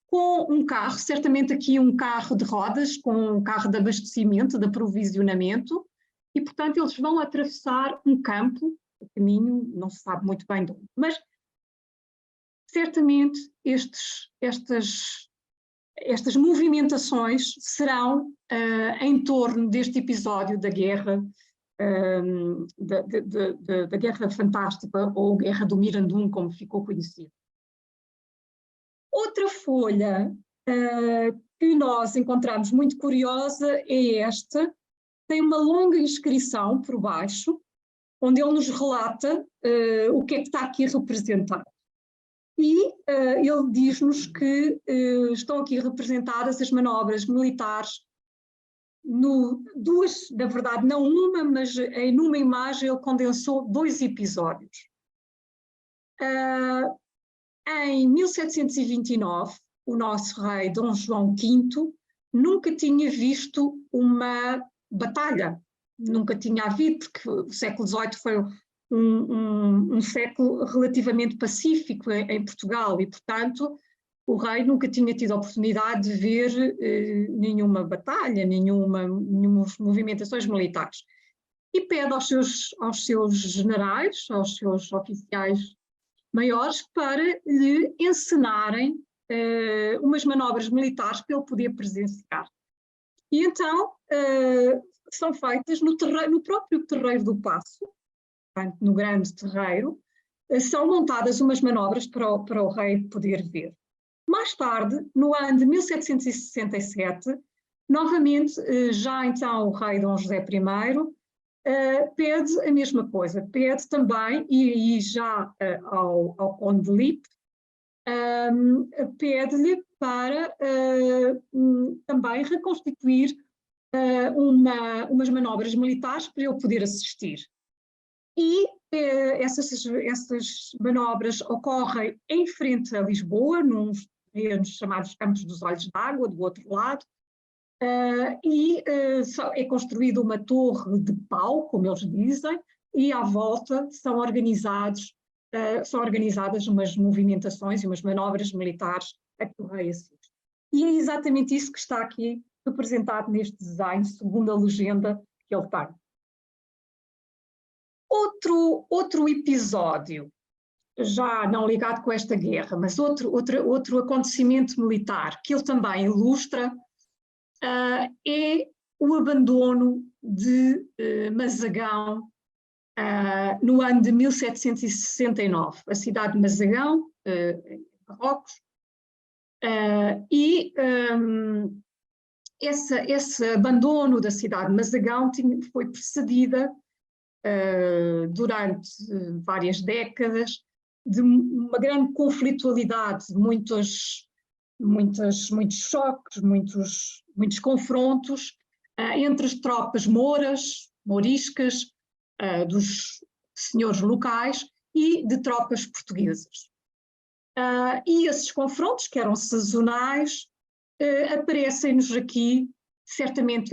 com um carro, certamente aqui um carro de rodas, com um carro de abastecimento, de aprovisionamento, e portanto eles vão atravessar um campo, o caminho não se sabe muito bem de onde, mas certamente estas estas movimentações serão em torno deste episódio da guerra, da Guerra Fantástica, ou Guerra do Mirandum, como ficou conhecido. Outra folha que nós encontramos muito curiosa é esta, tem uma longa inscrição por baixo, onde ele nos relata o que é que está aqui representado. E ele diz-nos que estão aqui representadas as manobras militares, duas, na verdade não uma, mas numa imagem ele condensou 2 episódios. Em 1729, o nosso rei Dom João V nunca tinha visto uma batalha, nunca tinha havido, porque o século XVIII foi um século relativamente pacífico em Portugal e, portanto, o rei nunca tinha tido a oportunidade de ver nenhuma batalha, nenhumas movimentações militares. E pede aos seus generais, aos seus oficiais maiores, para lhe encenarem umas manobras militares para ele poder presenciar. E então são feitas no próprio terreiro do Paço, portanto, no grande terreiro, são montadas umas manobras para o rei poder ver. Mais tarde, no ano de 1767, novamente, já então o rei Dom José I pede a mesma coisa, pede também, e já ao Conde de Lippe, pede-lhe para também reconstituir umas manobras militares para ele poder assistir. E essas manobras ocorrem em frente a Lisboa, nos terrenos chamados Campos dos Olhos d'Água, do outro lado, e é construída uma torre de pau, como eles dizem, e à volta são organizadas umas movimentações e umas manobras militares a que o rei assiste. E é exatamente isso que está aqui representado neste desenho, segundo a legenda que ele tem. Outro episódio, já não ligado com esta guerra, mas outro acontecimento militar que ele também ilustra, é o abandono de Mazagão no ano de 1769, a cidade de Mazagão, em Marrocos, esse abandono da cidade de Mazagão foi precedida durante várias décadas de uma grande conflitualidade, muitos choques, muitos confrontos entre as tropas mouriscas, dos senhores locais e de tropas portuguesas. E esses confrontos, que eram sazonais, aparecem-nos aqui, certamente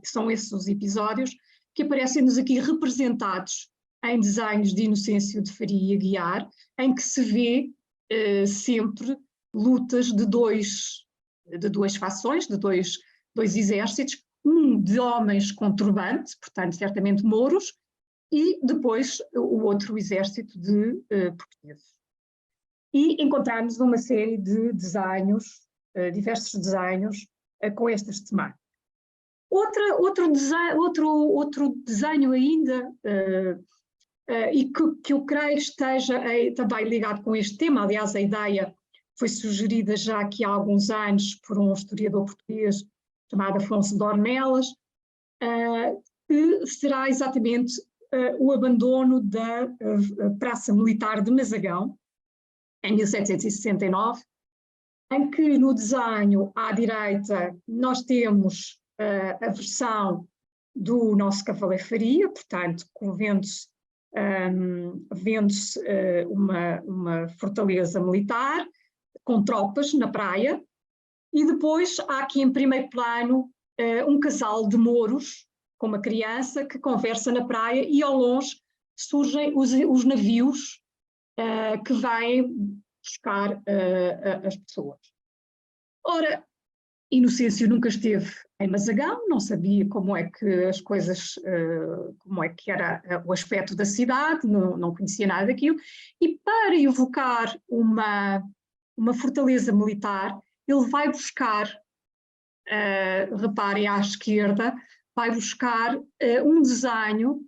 são esses os episódios que aparecem-nos aqui representados em desenhos de Inocêncio de Faria Guiar, em que se vê sempre lutas de duas fações, de dois exércitos, um de homens com turbante, portanto certamente mouros, e depois o outro exército de portugueses. E encontramos uma série de desenhos, diversos desenhos, com estas temáticas. Outro desenho ainda, e que eu creio esteja também ligado com este tema, aliás a ideia foi sugerida já aqui há alguns anos por um historiador português chamado Afonso de Ornelas, que será exatamente o abandono da Praça Militar de Mazagão, em 1769, em que no desenho à direita nós temos a versão do nosso Cavaleiro Faria, portanto, vendo-se uma fortaleza militar com tropas na praia, e depois há aqui em primeiro plano um casal de mouros com uma criança que conversa na praia, e ao longe surgem os navios que vêm buscar as pessoas. Ora, Inocêncio nunca esteve em Mazagão, não sabia como é que as coisas, como é que era o aspecto da cidade, não conhecia nada daquilo, e para evocar uma fortaleza militar, ele vai buscar, reparem à esquerda, vai buscar um desenho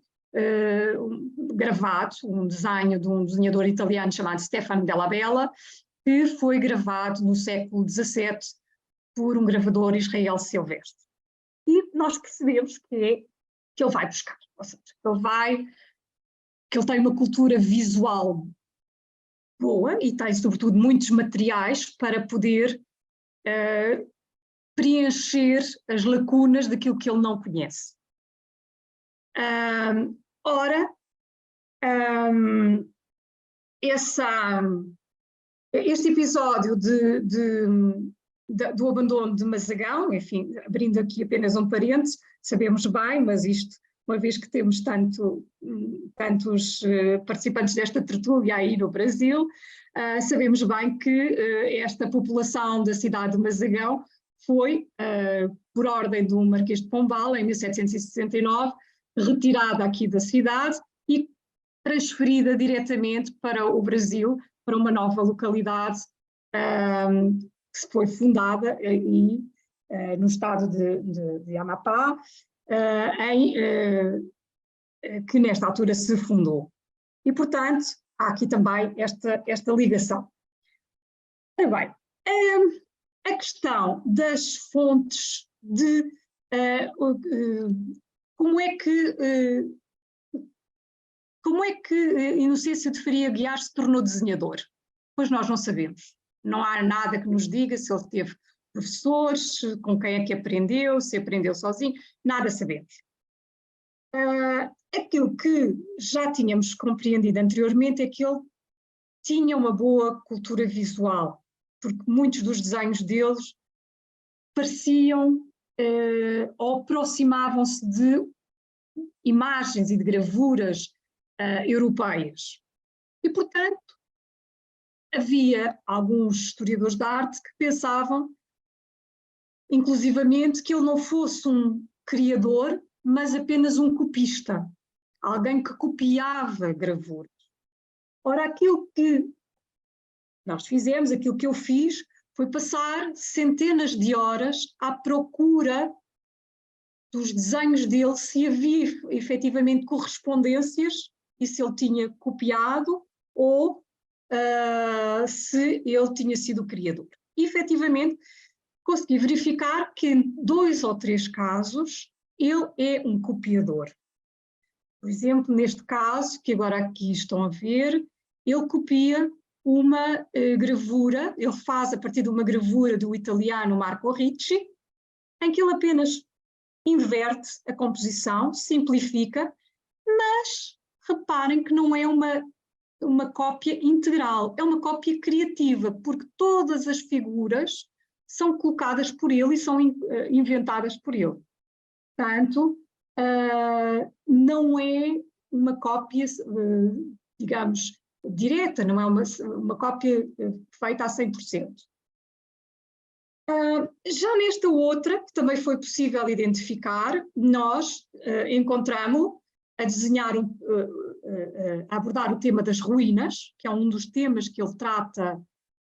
gravado, um desenho de um desenhador italiano chamado Stefano Della Bella, que foi gravado no século XVII por um gravador Israel Silvestre. E nós percebemos que ele vai buscar, ou seja, que ele tem uma cultura visual boa e tem, sobretudo, muitos materiais para poder preencher as lacunas daquilo que ele não conhece. Ora, este episódio do abandono de Mazagão, enfim, abrindo aqui apenas um parênteses, sabemos bem, mas isto, uma vez que temos tantos participantes desta tertúlia aí no Brasil, sabemos bem que esta população da cidade de Mazagão foi, por ordem do Marquês de Pombal, em 1769, retirada aqui da cidade e transferida diretamente para o Brasil, para uma nova localidade que foi fundada no estado de Amapá, que nesta altura se fundou. E, portanto, há aqui também esta ligação. Ora bem, a questão das fontes de como é que Inocêncio de Faria Guiar se tornou desenhador? Pois nós não sabemos. Não há nada que nos diga se ele teve professores, com quem é que aprendeu, se aprendeu sozinho, nada sabemos. Aquilo que já tínhamos compreendido anteriormente é que ele tinha uma boa cultura visual, porque muitos dos desenhos deles pareciam ou aproximavam-se de imagens e de gravuras europeias. E, portanto, havia alguns historiadores de arte que pensavam, inclusivamente, que ele não fosse um criador, mas apenas um copista, alguém que copiava gravuras. Ora, aquilo que nós fizemos, aquilo que eu fiz, foi passar centenas de horas à procura dos desenhos dele, se havia efetivamente correspondências e se ele tinha copiado ou se ele tinha sido o criador. E, efetivamente, consegui verificar que em 2 ou 3 casos ele é um copiador. Por exemplo, neste caso, que agora aqui estão a ver, ele copia uma gravura, ele faz a partir de uma gravura do italiano Marco Ricci, em que ele apenas inverte a composição, simplifica, mas reparem que não é uma cópia integral, é uma cópia criativa, porque todas as figuras são colocadas por ele e são inventadas por ele. Portanto, não é uma cópia, digamos, direta, não é uma cópia feita a 100%. Já nesta outra, que também foi possível identificar, nós encontramos a desenhar, a abordar o tema das ruínas, que é um dos temas que ele trata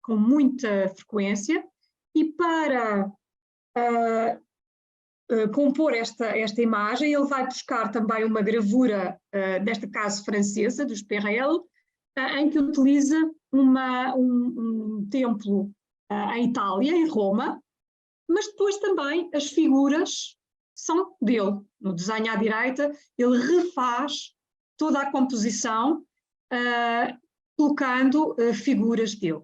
com muita frequência, e para compor esta imagem, ele vai buscar também uma gravura, neste caso francesa, dos Perel, em que utiliza um templo em Itália, em Roma, mas depois também as figuras são dele. No desenho à direita, ele refaz toda a composição, colocando figuras dele.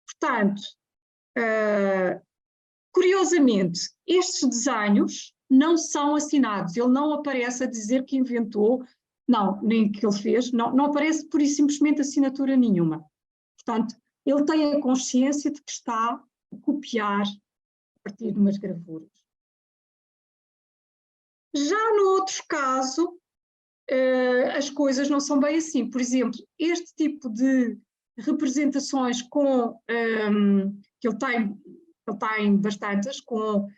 Portanto, curiosamente, estes desenhos não são assinados, ele não aparece a dizer que inventou, não, nem que ele fez, não aparece por simplesmente assinatura nenhuma. Portanto, ele tem a consciência de que está a copiar a partir de umas gravuras. Já no outro caso, as coisas não são bem assim. Por exemplo, este tipo de representações que ele tem bastantes, com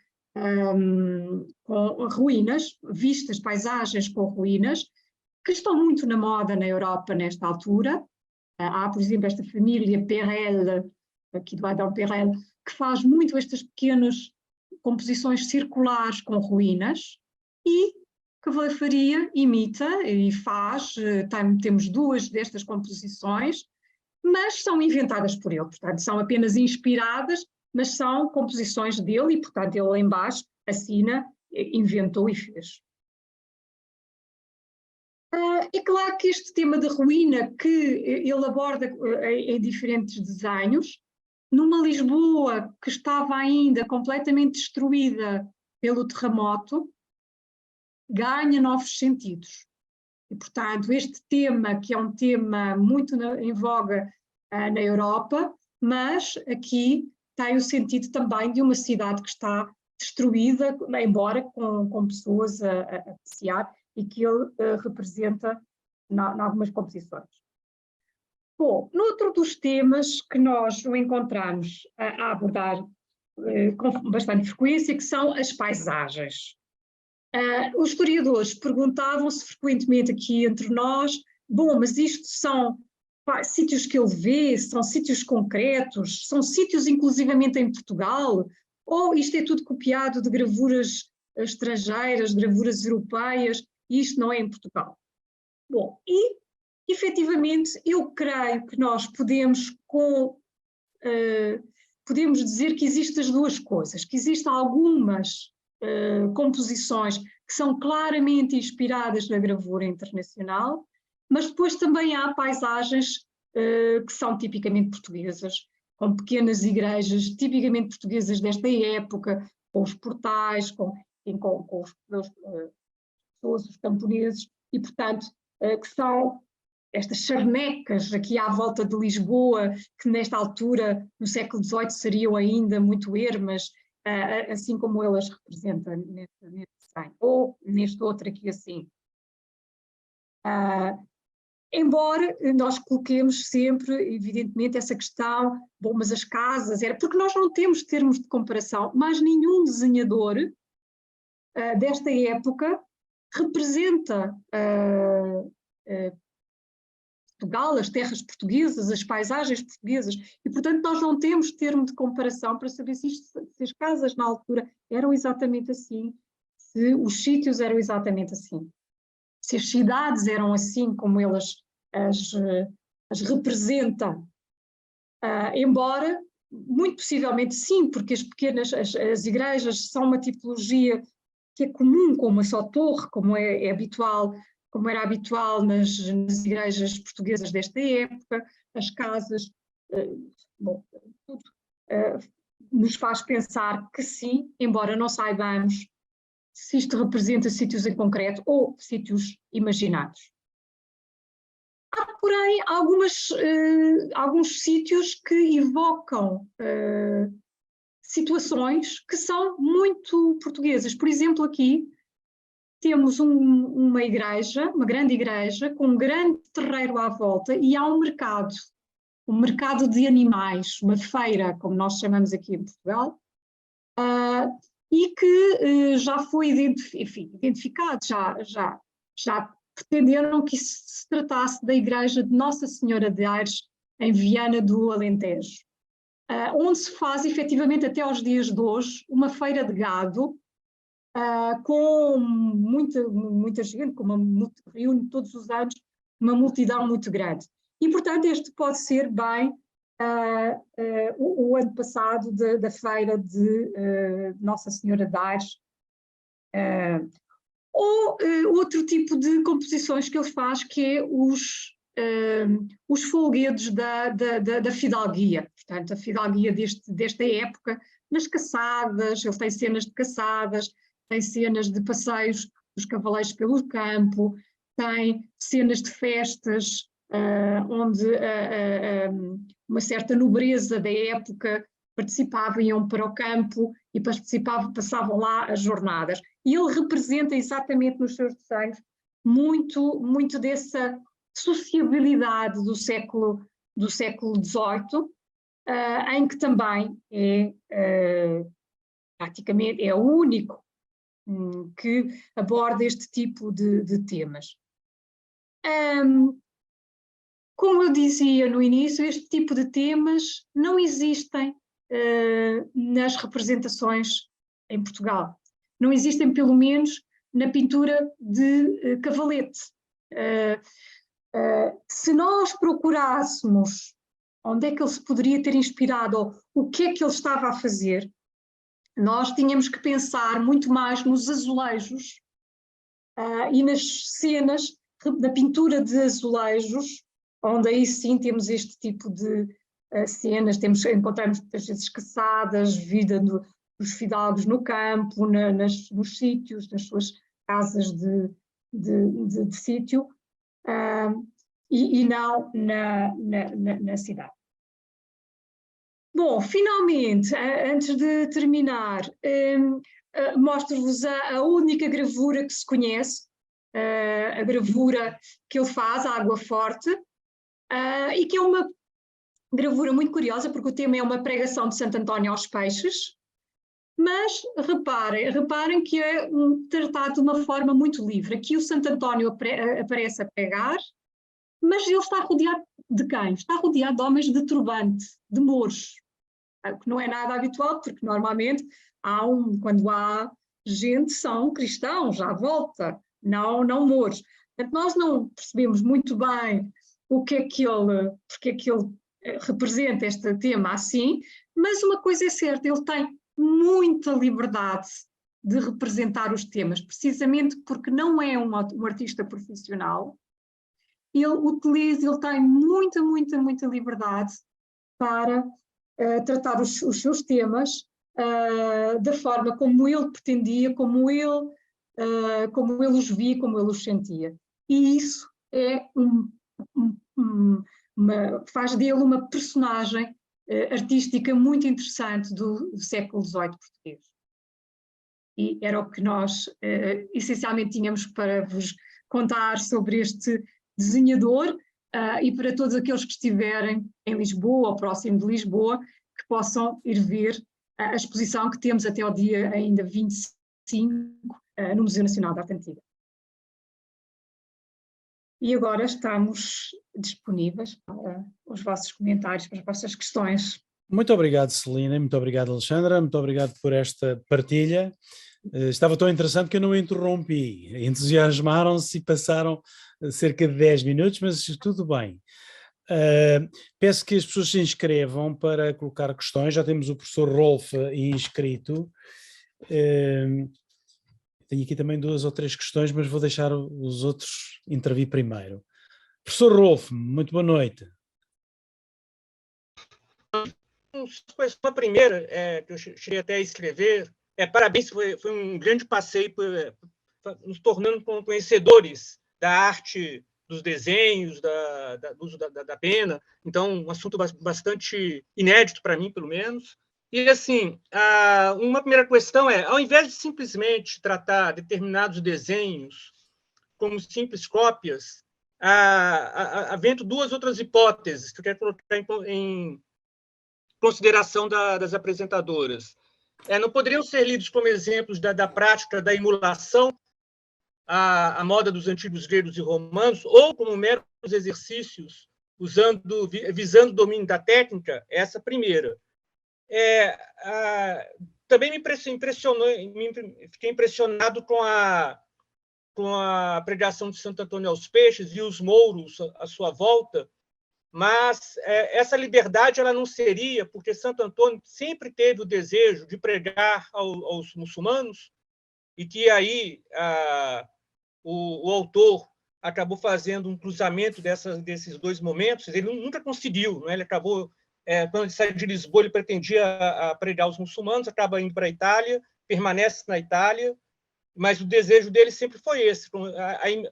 ruínas, vistas, paisagens com ruínas, que estão muito na moda na Europa nesta altura. Há, por exemplo, esta família Perel, aqui do Adam Perel, que faz muito estas pequenas composições circulares com ruínas, e Cavaleiro Faria imita e faz, temos 2 destas composições, mas são inventadas por ele, portanto são apenas inspiradas, mas são composições dele e, portanto, ele lá embaixo assina, inventou e fez. É claro que este tema de ruína, que ele aborda em diferentes desenhos, numa Lisboa que estava ainda completamente destruída pelo terremoto, ganha novos sentidos. E, portanto, este tema, que é um tema muito em voga na Europa, mas aqui tem o sentido também de uma cidade que está destruída, embora com pessoas a passear, e que ele representa em algumas composições. Bom, noutro dos temas que nós o encontramos a abordar com bastante frequência, que são as paisagens. Os historiadores perguntavam-se frequentemente aqui entre nós, bom, mas isto são sítios que ele vê, são sítios concretos, são sítios inclusivamente em Portugal, ou isto é tudo copiado de gravuras estrangeiras, gravuras europeias, e isto não é em Portugal? Bom, e efetivamente eu creio que nós podemos dizer que existem as duas coisas, que existem algumas composições que são claramente inspiradas na gravura internacional, mas depois também há paisagens que são tipicamente portuguesas, com pequenas igrejas tipicamente portuguesas desta época, com os portais, com os camponeses, e portanto que são estas charnecas aqui à volta de Lisboa, que nesta altura, no século XVIII, seriam ainda muito ermas, assim como ele as representa neste desenho, ou neste outro aqui assim. Embora nós coloquemos sempre, evidentemente, essa questão, bom, mas as casas, porque nós não temos termos de comparação, mas nenhum desenhador desta época representa Portugal, as terras portuguesas, as paisagens portuguesas, e portanto nós não temos termo de comparação para saber se as casas na altura eram exatamente assim, se os sítios eram exatamente assim, se as cidades eram assim como elas as representam, embora muito possivelmente sim, porque as igrejas são uma tipologia que é comum com uma só torre, como é habitual, como era habitual nas igrejas portuguesas desta época, as casas, bom, tudo nos faz pensar que sim, embora não saibamos se isto representa sítios em concreto ou sítios imaginados. Há, porém, alguns sítios que evocam situações que são muito portuguesas. Por exemplo, aqui temos uma igreja, uma grande igreja, com um grande terreiro à volta, e há um mercado de animais, uma feira, como nós chamamos aqui em Portugal, e que já foi identificado, já pretenderam que isso se tratasse da igreja de Nossa Senhora de Aires, em Viana do Alentejo, onde se faz efetivamente até aos dias de hoje uma feira de gado, com muita gente, reúne todos os anos uma multidão muito grande. E, portanto, este pode ser bem o ano passado da feira de Nossa Senhora de Aires, ou outro tipo de composições que ele faz, que é os folguedos da fidalguia, portanto, a fidalguia desta época, nas caçadas, ele tem cenas de caçadas, tem cenas de passeios dos cavaleiros pelo campo, tem cenas de festas, onde uma certa nobreza da época participavam, iam para o campo e passavam lá as jornadas. E ele representa exatamente nos seus desenhos muito dessa sociabilidade do século XVIII, em que também praticamente é o único que aborda este tipo de temas. Como eu dizia no início, este tipo de temas não existem nas representações em Portugal. Não existem, pelo menos, na pintura de Cavalete. Se nós procurássemos onde é que ele se poderia ter inspirado, ou o que é que ele estava a fazer, nós tínhamos que pensar muito mais nos azulejos e nas cenas, na pintura de azulejos, onde aí sim temos este tipo de cenas, encontramos muitas vezes caçadas, vida dos fidalgos no campo, nos sítios, nas suas casas de sítio, e não na cidade. Bom, finalmente, antes de terminar, mostro-vos a única gravura que se conhece, a gravura que ele faz, a Água Forte, e que é uma gravura muito curiosa, porque o tema é uma pregação de Santo António aos peixes, mas reparem que é tratado de uma forma muito livre. Aqui o Santo António aparece a pregar, mas ele está rodeado de quem? Está rodeado de homens de turbante, de mouros, o que não é nada habitual, porque normalmente quando há gente, são cristãos à volta, não mouros. Portanto, nós não percebemos muito bem porque é que ele representa este tema assim, mas uma coisa é certa, ele tem muita liberdade de representar os temas, precisamente porque não é um artista profissional. Ele tem muita liberdade para tratar os seus temas da forma como ele pretendia, como ele os via, como ele os sentia. E isso é faz dele uma personagem artística muito interessante do século XVIII português. E era o que nós essencialmente tínhamos para vos contar sobre este desenhador, e para todos aqueles que estiverem em Lisboa ou próximo de Lisboa, que possam ir ver a exposição que temos até ao dia ainda 25 no Museu Nacional da Arte Antiga. E agora estamos disponíveis para os vossos comentários, para as vossas questões. Muito obrigado, Celina, muito obrigado, Alexandra, muito obrigado por esta partilha. Estava tão interessante que eu não a interrompi. Entusiasmaram-se e passaram cerca de 10 minutos, mas tudo bem. Peço que as pessoas se inscrevam para colocar questões. Já temos o professor Rolf inscrito. Tenho aqui também 2 ou 3 questões, mas vou deixar os outros intervir primeiro. Professor Rolf, muito boa noite. A primeira, que eu cheguei até a escrever, parabéns, foi um grande passeio, nos tornando conhecedores da arte, dos desenhos, do uso da pena. Então, um assunto bastante inédito para mim, pelo menos. E, assim, uma primeira questão ao invés de simplesmente tratar determinados desenhos como simples cópias, havendo 2 outras hipóteses que eu quero colocar em consideração das apresentadoras. Não poderiam ser lidos como exemplos da prática da emulação à moda dos antigos gregos e romanos, ou como meros exercícios visando o domínio da técnica? Essa primeira. Também fiquei impressionado com a pregação de Santo Antônio aos peixes e os mouros à sua volta, mas essa liberdade ela não seria porque Santo Antônio sempre teve o desejo de pregar aos muçulmanos, e que aí o autor acabou fazendo um cruzamento desses 2 momentos. Ele nunca conseguiu, né? Ele acabou, quando ele saiu de Lisboa, ele pretendia pregar aos muçulmanos, acaba indo para a Itália, permanece na Itália, mas o desejo dele sempre foi esse.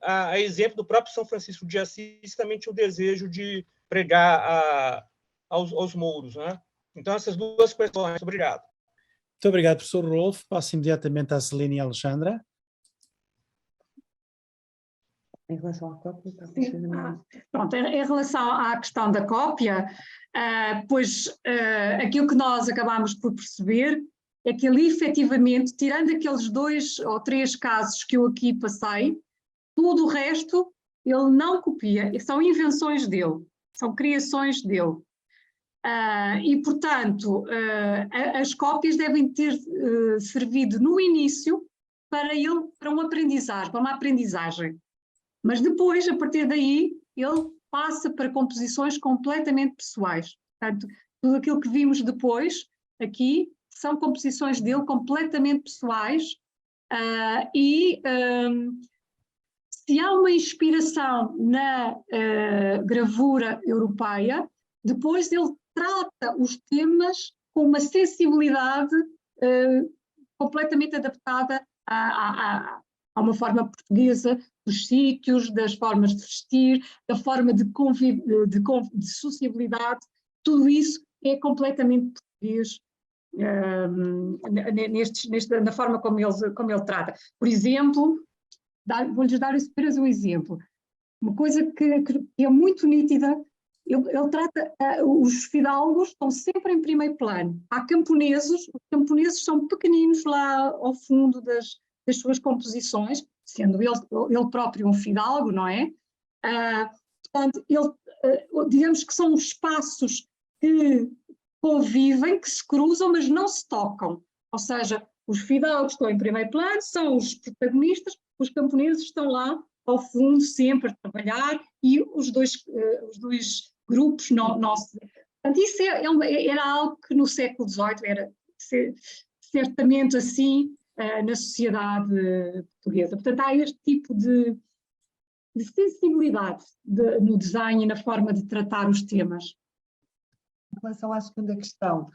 A exemplo do próprio São Francisco de Assis, também tinha o desejo de pregar aos mouros, né? Então, essas 2 questões. Obrigado. Muito obrigado, professor Rolf. Passo imediatamente à Celina e à Alexandra. Em relação à cópia? Pronto, em relação à questão da cópia, aquilo que nós acabámos por perceber é que ele efetivamente, tirando aqueles 2 ou 3 casos que eu aqui passei, tudo o resto ele não copia, são invenções dele, são criações dele. E, portanto, as cópias devem ter servido no início para uma aprendizagem. Mas depois, a partir daí, ele passa para composições completamente pessoais. Portanto, tudo aquilo que vimos depois aqui são composições dele completamente pessoais se há uma inspiração na gravura europeia, depois ele trata os temas com uma sensibilidade completamente adaptada a uma forma portuguesa, dos sítios, das formas de vestir, da forma de sociabilidade, tudo isso é completamente português na forma como ele trata. Por exemplo, vou-lhes dar apenas um exemplo. Uma coisa que é muito nítida, ele trata, os fidalgos estão sempre em primeiro plano. Há camponeses, os camponeses são pequeninos lá ao fundo das suas composições, sendo ele próprio um fidalgo, não é? Portanto, digamos que são espaços que convivem, que se cruzam, mas não se tocam. Ou seja, os fidalgos estão em primeiro plano, são os protagonistas, os camponeses estão lá ao fundo sempre a trabalhar e os dois grupos não se... Portanto, isso era algo que no século XVIII era certamente assim na sociedade portuguesa. Portanto, há este tipo de sensibilidade no desenho e na forma de tratar os temas. Em relação à segunda questão,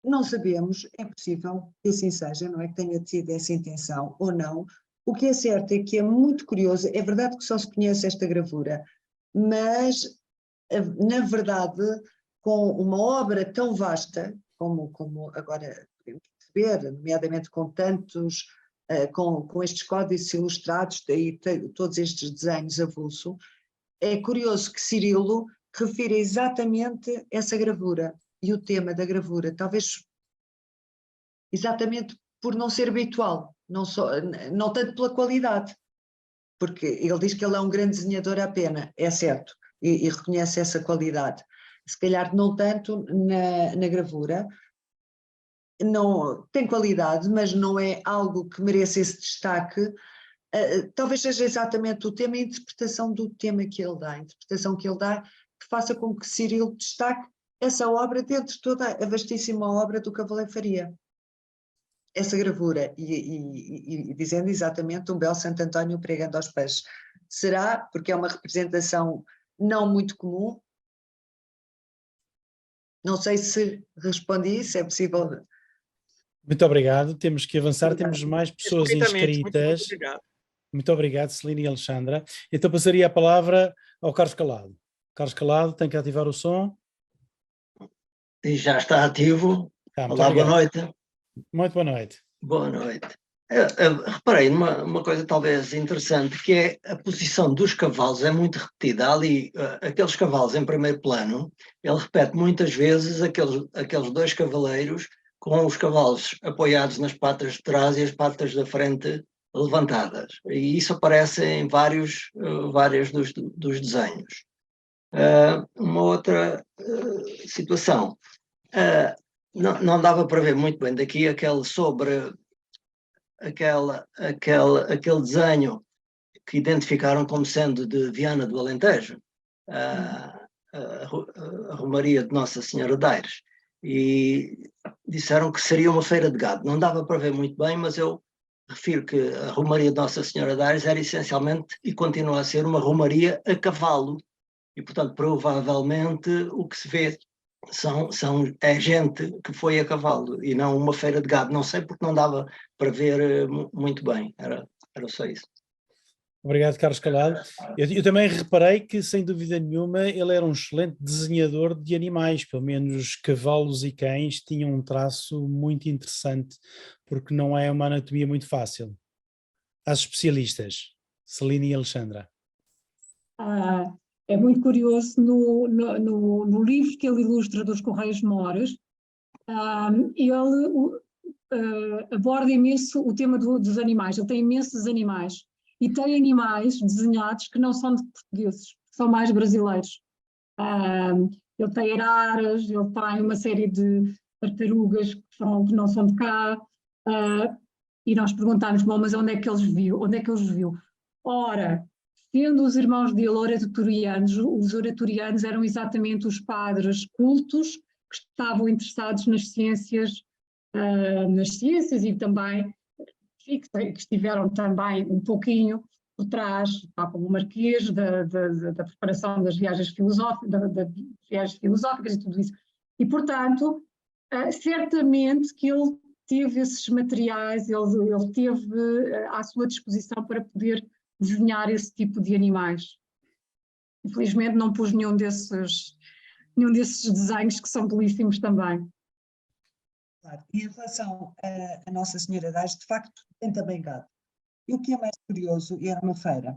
não sabemos, é possível que assim seja, não é que tenha tido essa intenção ou não. O que é certo é que é muito curioso, é verdade que só se conhece esta gravura, mas, na verdade, com uma obra tão vasta, como agora podemos perceber, nomeadamente com tantos, com estes códices ilustrados, daí todos estes desenhos avulso, é curioso que Cirilo refira exatamente essa gravura e o tema da gravura, talvez exatamente por não ser habitual, não tanto pela qualidade, porque ele diz que ele é um grande desenhador à pena, é certo, e reconhece essa qualidade. Se calhar não tanto na gravura, não, tem qualidade, mas não é algo que mereça esse destaque. Talvez seja exatamente o tema e a interpretação do tema que ele dá, a interpretação que ele dá, que faça com que Cirilo destaque essa obra dentro de toda a vastíssima obra do Cavaleiro Faria. Essa gravura, e dizendo exatamente um belo Santo António pregando aos peixes. Será porque é uma representação não muito comum? Não sei se respondi, se é possível. Muito obrigado, temos que avançar, temos mais pessoas inscritas. Muito obrigado. Muito obrigado, Celina e Alexandra. Então passaria a palavra ao Carlos Calado. Carlos Calado, tem que ativar o som. E já está ativo. Olá, obrigado. boa noite. Muito boa noite. Boa noite. Reparei numa coisa talvez interessante, que é a posição dos cavalos, é muito repetida. Ali, aqueles cavalos em primeiro plano, ele repete muitas vezes aqueles dois cavaleiros com os cavalos apoiados nas patas de trás e as patas da frente levantadas. E isso aparece em vários dos desenhos. Uma outra situação, não dava para ver muito bem daqui aquele desenho que identificaram como sendo de Viana do Alentejo, a Romaria de Nossa Senhora de Aires, e disseram que seria uma feira de gado. Não dava para ver muito bem, mas eu refiro que a Romaria de Nossa Senhora de Aires era essencialmente e continua a ser uma romaria a cavalo, e portanto provavelmente o que se vê é gente que foi a cavalo e não uma feira de gado. Não sei porque não dava para ver muito bem, era só isso. Obrigado, Carlos Calado. Eu também reparei que, sem dúvida nenhuma, ele era um excelente desenhador de animais, pelo menos cavalos e cães tinham um traço muito interessante, porque não é uma anatomia muito fácil. Às especialistas, Celina e Alexandra. É muito curioso, no livro que ele ilustra dos Correios Mores, ele aborda imenso o tema dos animais. Ele tem imensos animais e tem animais desenhados que não são de portugueses, são mais brasileiros. ele tem araras, ele tem uma série de tartarugas que não são de cá, e nós perguntámos, bom, mas onde é que eles viu? Onde é que eles viu? Ora, sendo os irmãos dele oratorianos, os oratorianos eram exatamente os padres cultos que estavam interessados nas ciências e também que estiveram também um pouquinho por trás, como o Marquês, da preparação das viagens filosóficas e tudo isso. E, portanto, certamente que ele teve esses materiais, ele teve à sua disposição para poder desenhar esse tipo de animais. Infelizmente não pus nenhum desses desenhos que são belíssimos também. Claro. E em relação a Nossa Senhora das, de facto, tem também gado. E o que é mais curioso, era uma feira.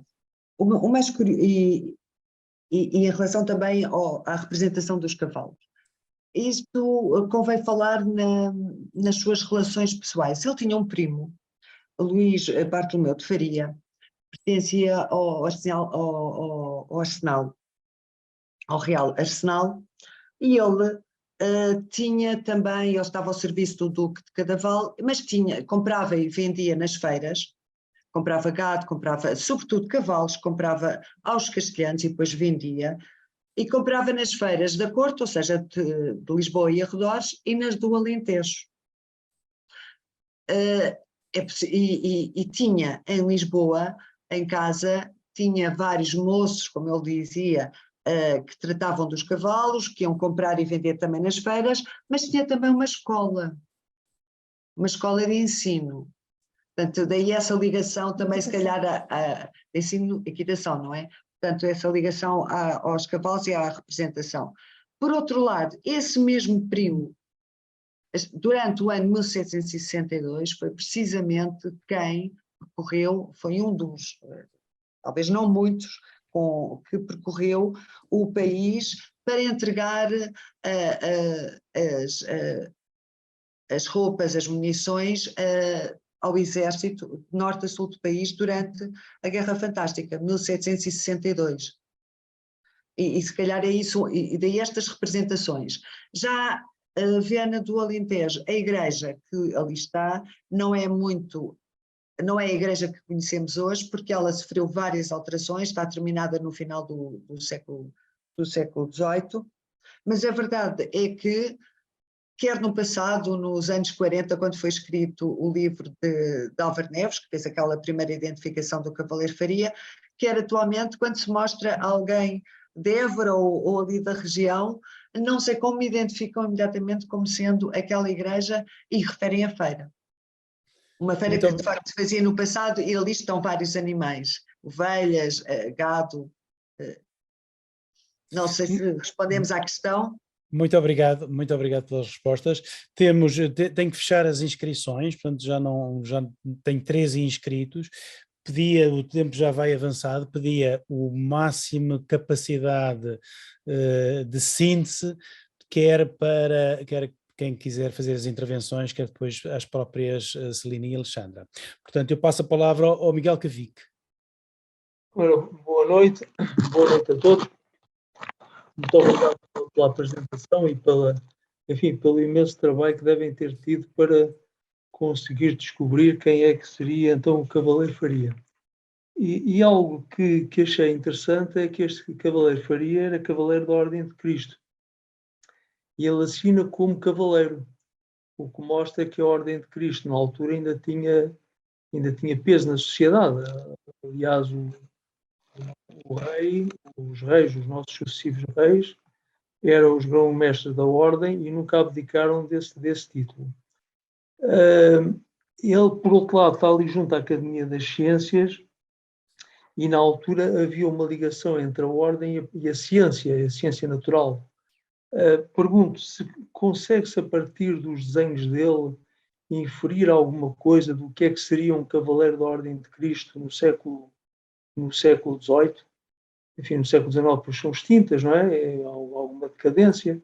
O mais curioso, e em relação também à representação dos cavalos. Isto convém falar nas suas relações pessoais. Ele tinha um primo, Luís Bartolomeu de Faria, pertencia ao Arsenal, ao Real Arsenal, e ele tinha também, ele estava ao serviço do Duque de Cadaval, mas comprava e vendia nas feiras, comprava gado, comprava sobretudo cavalos, comprava aos castelhanos e depois vendia, e comprava nas feiras da corte, ou seja, de Lisboa e arredores, e nas do Alentejo. E tinha em Lisboa, em casa, tinha vários moços, como ele dizia, que tratavam dos cavalos, que iam comprar e vender também nas feiras, mas tinha também uma escola de ensino. Portanto, daí essa ligação também, se calhar, a ensino, equitação, não é? Portanto, essa ligação aos cavalos e à representação. Por outro lado, esse mesmo primo, durante o ano 1762, foi precisamente quem percorreu, foi um dos, talvez não muitos, que percorreu o país para entregar as roupas, as munições ao exército de norte a sul do país durante a Guerra Fantástica, 1762. E se calhar é isso, e daí estas representações. Já a Viana do Alentejo, a igreja que ali está, não é a igreja que conhecemos hoje, porque ela sofreu várias alterações, está terminada no final do século XVIII, mas a verdade é que, quer no passado, nos anos 40, quando foi escrito o livro de Álvaro Neves, que fez aquela primeira identificação do Cavaleiro Faria, quer atualmente, quando se mostra alguém de Évora ou ali da região, não sei como me identificam imediatamente como sendo aquela igreja e referem à feira. Uma feira que de facto se fazia no passado, e ali estão vários animais, ovelhas, gado. Não sei se respondemos à questão. Muito obrigado pelas respostas. Tenho que fechar as inscrições, portanto já tenho 13 inscritos. O tempo já vai avançado, pedia o máximo capacidade de síntese, quer quem quiser fazer as intervenções, quer depois as próprias Celina e Alexandra. Portanto, eu passo a palavra ao Miguel Cavique. Boa noite a todos. Muito obrigado pela apresentação e pelo imenso trabalho que devem ter tido para conseguir descobrir quem é que seria então o Cavaleiro Faria. E algo que achei interessante é que este Cavaleiro Faria era Cavaleiro da Ordem de Cristo. E ele assina como Cavaleiro, o que mostra que a Ordem de Cristo na altura ainda tinha peso na sociedade. Aliás, o rei, os nossos sucessivos reis, eram os grão-mestres da ordem e nunca abdicaram desse título. Ele, por outro lado, está ali junto à Academia das Ciências e na altura havia uma ligação entre a ordem e a ciência natural. Pergunto se consegue-se, a partir dos desenhos dele, inferir alguma coisa do que é que seria um Cavaleiro da Ordem de Cristo no século XVIII. Enfim, no século XIX pois são extintas, não é? Há alguma decadência,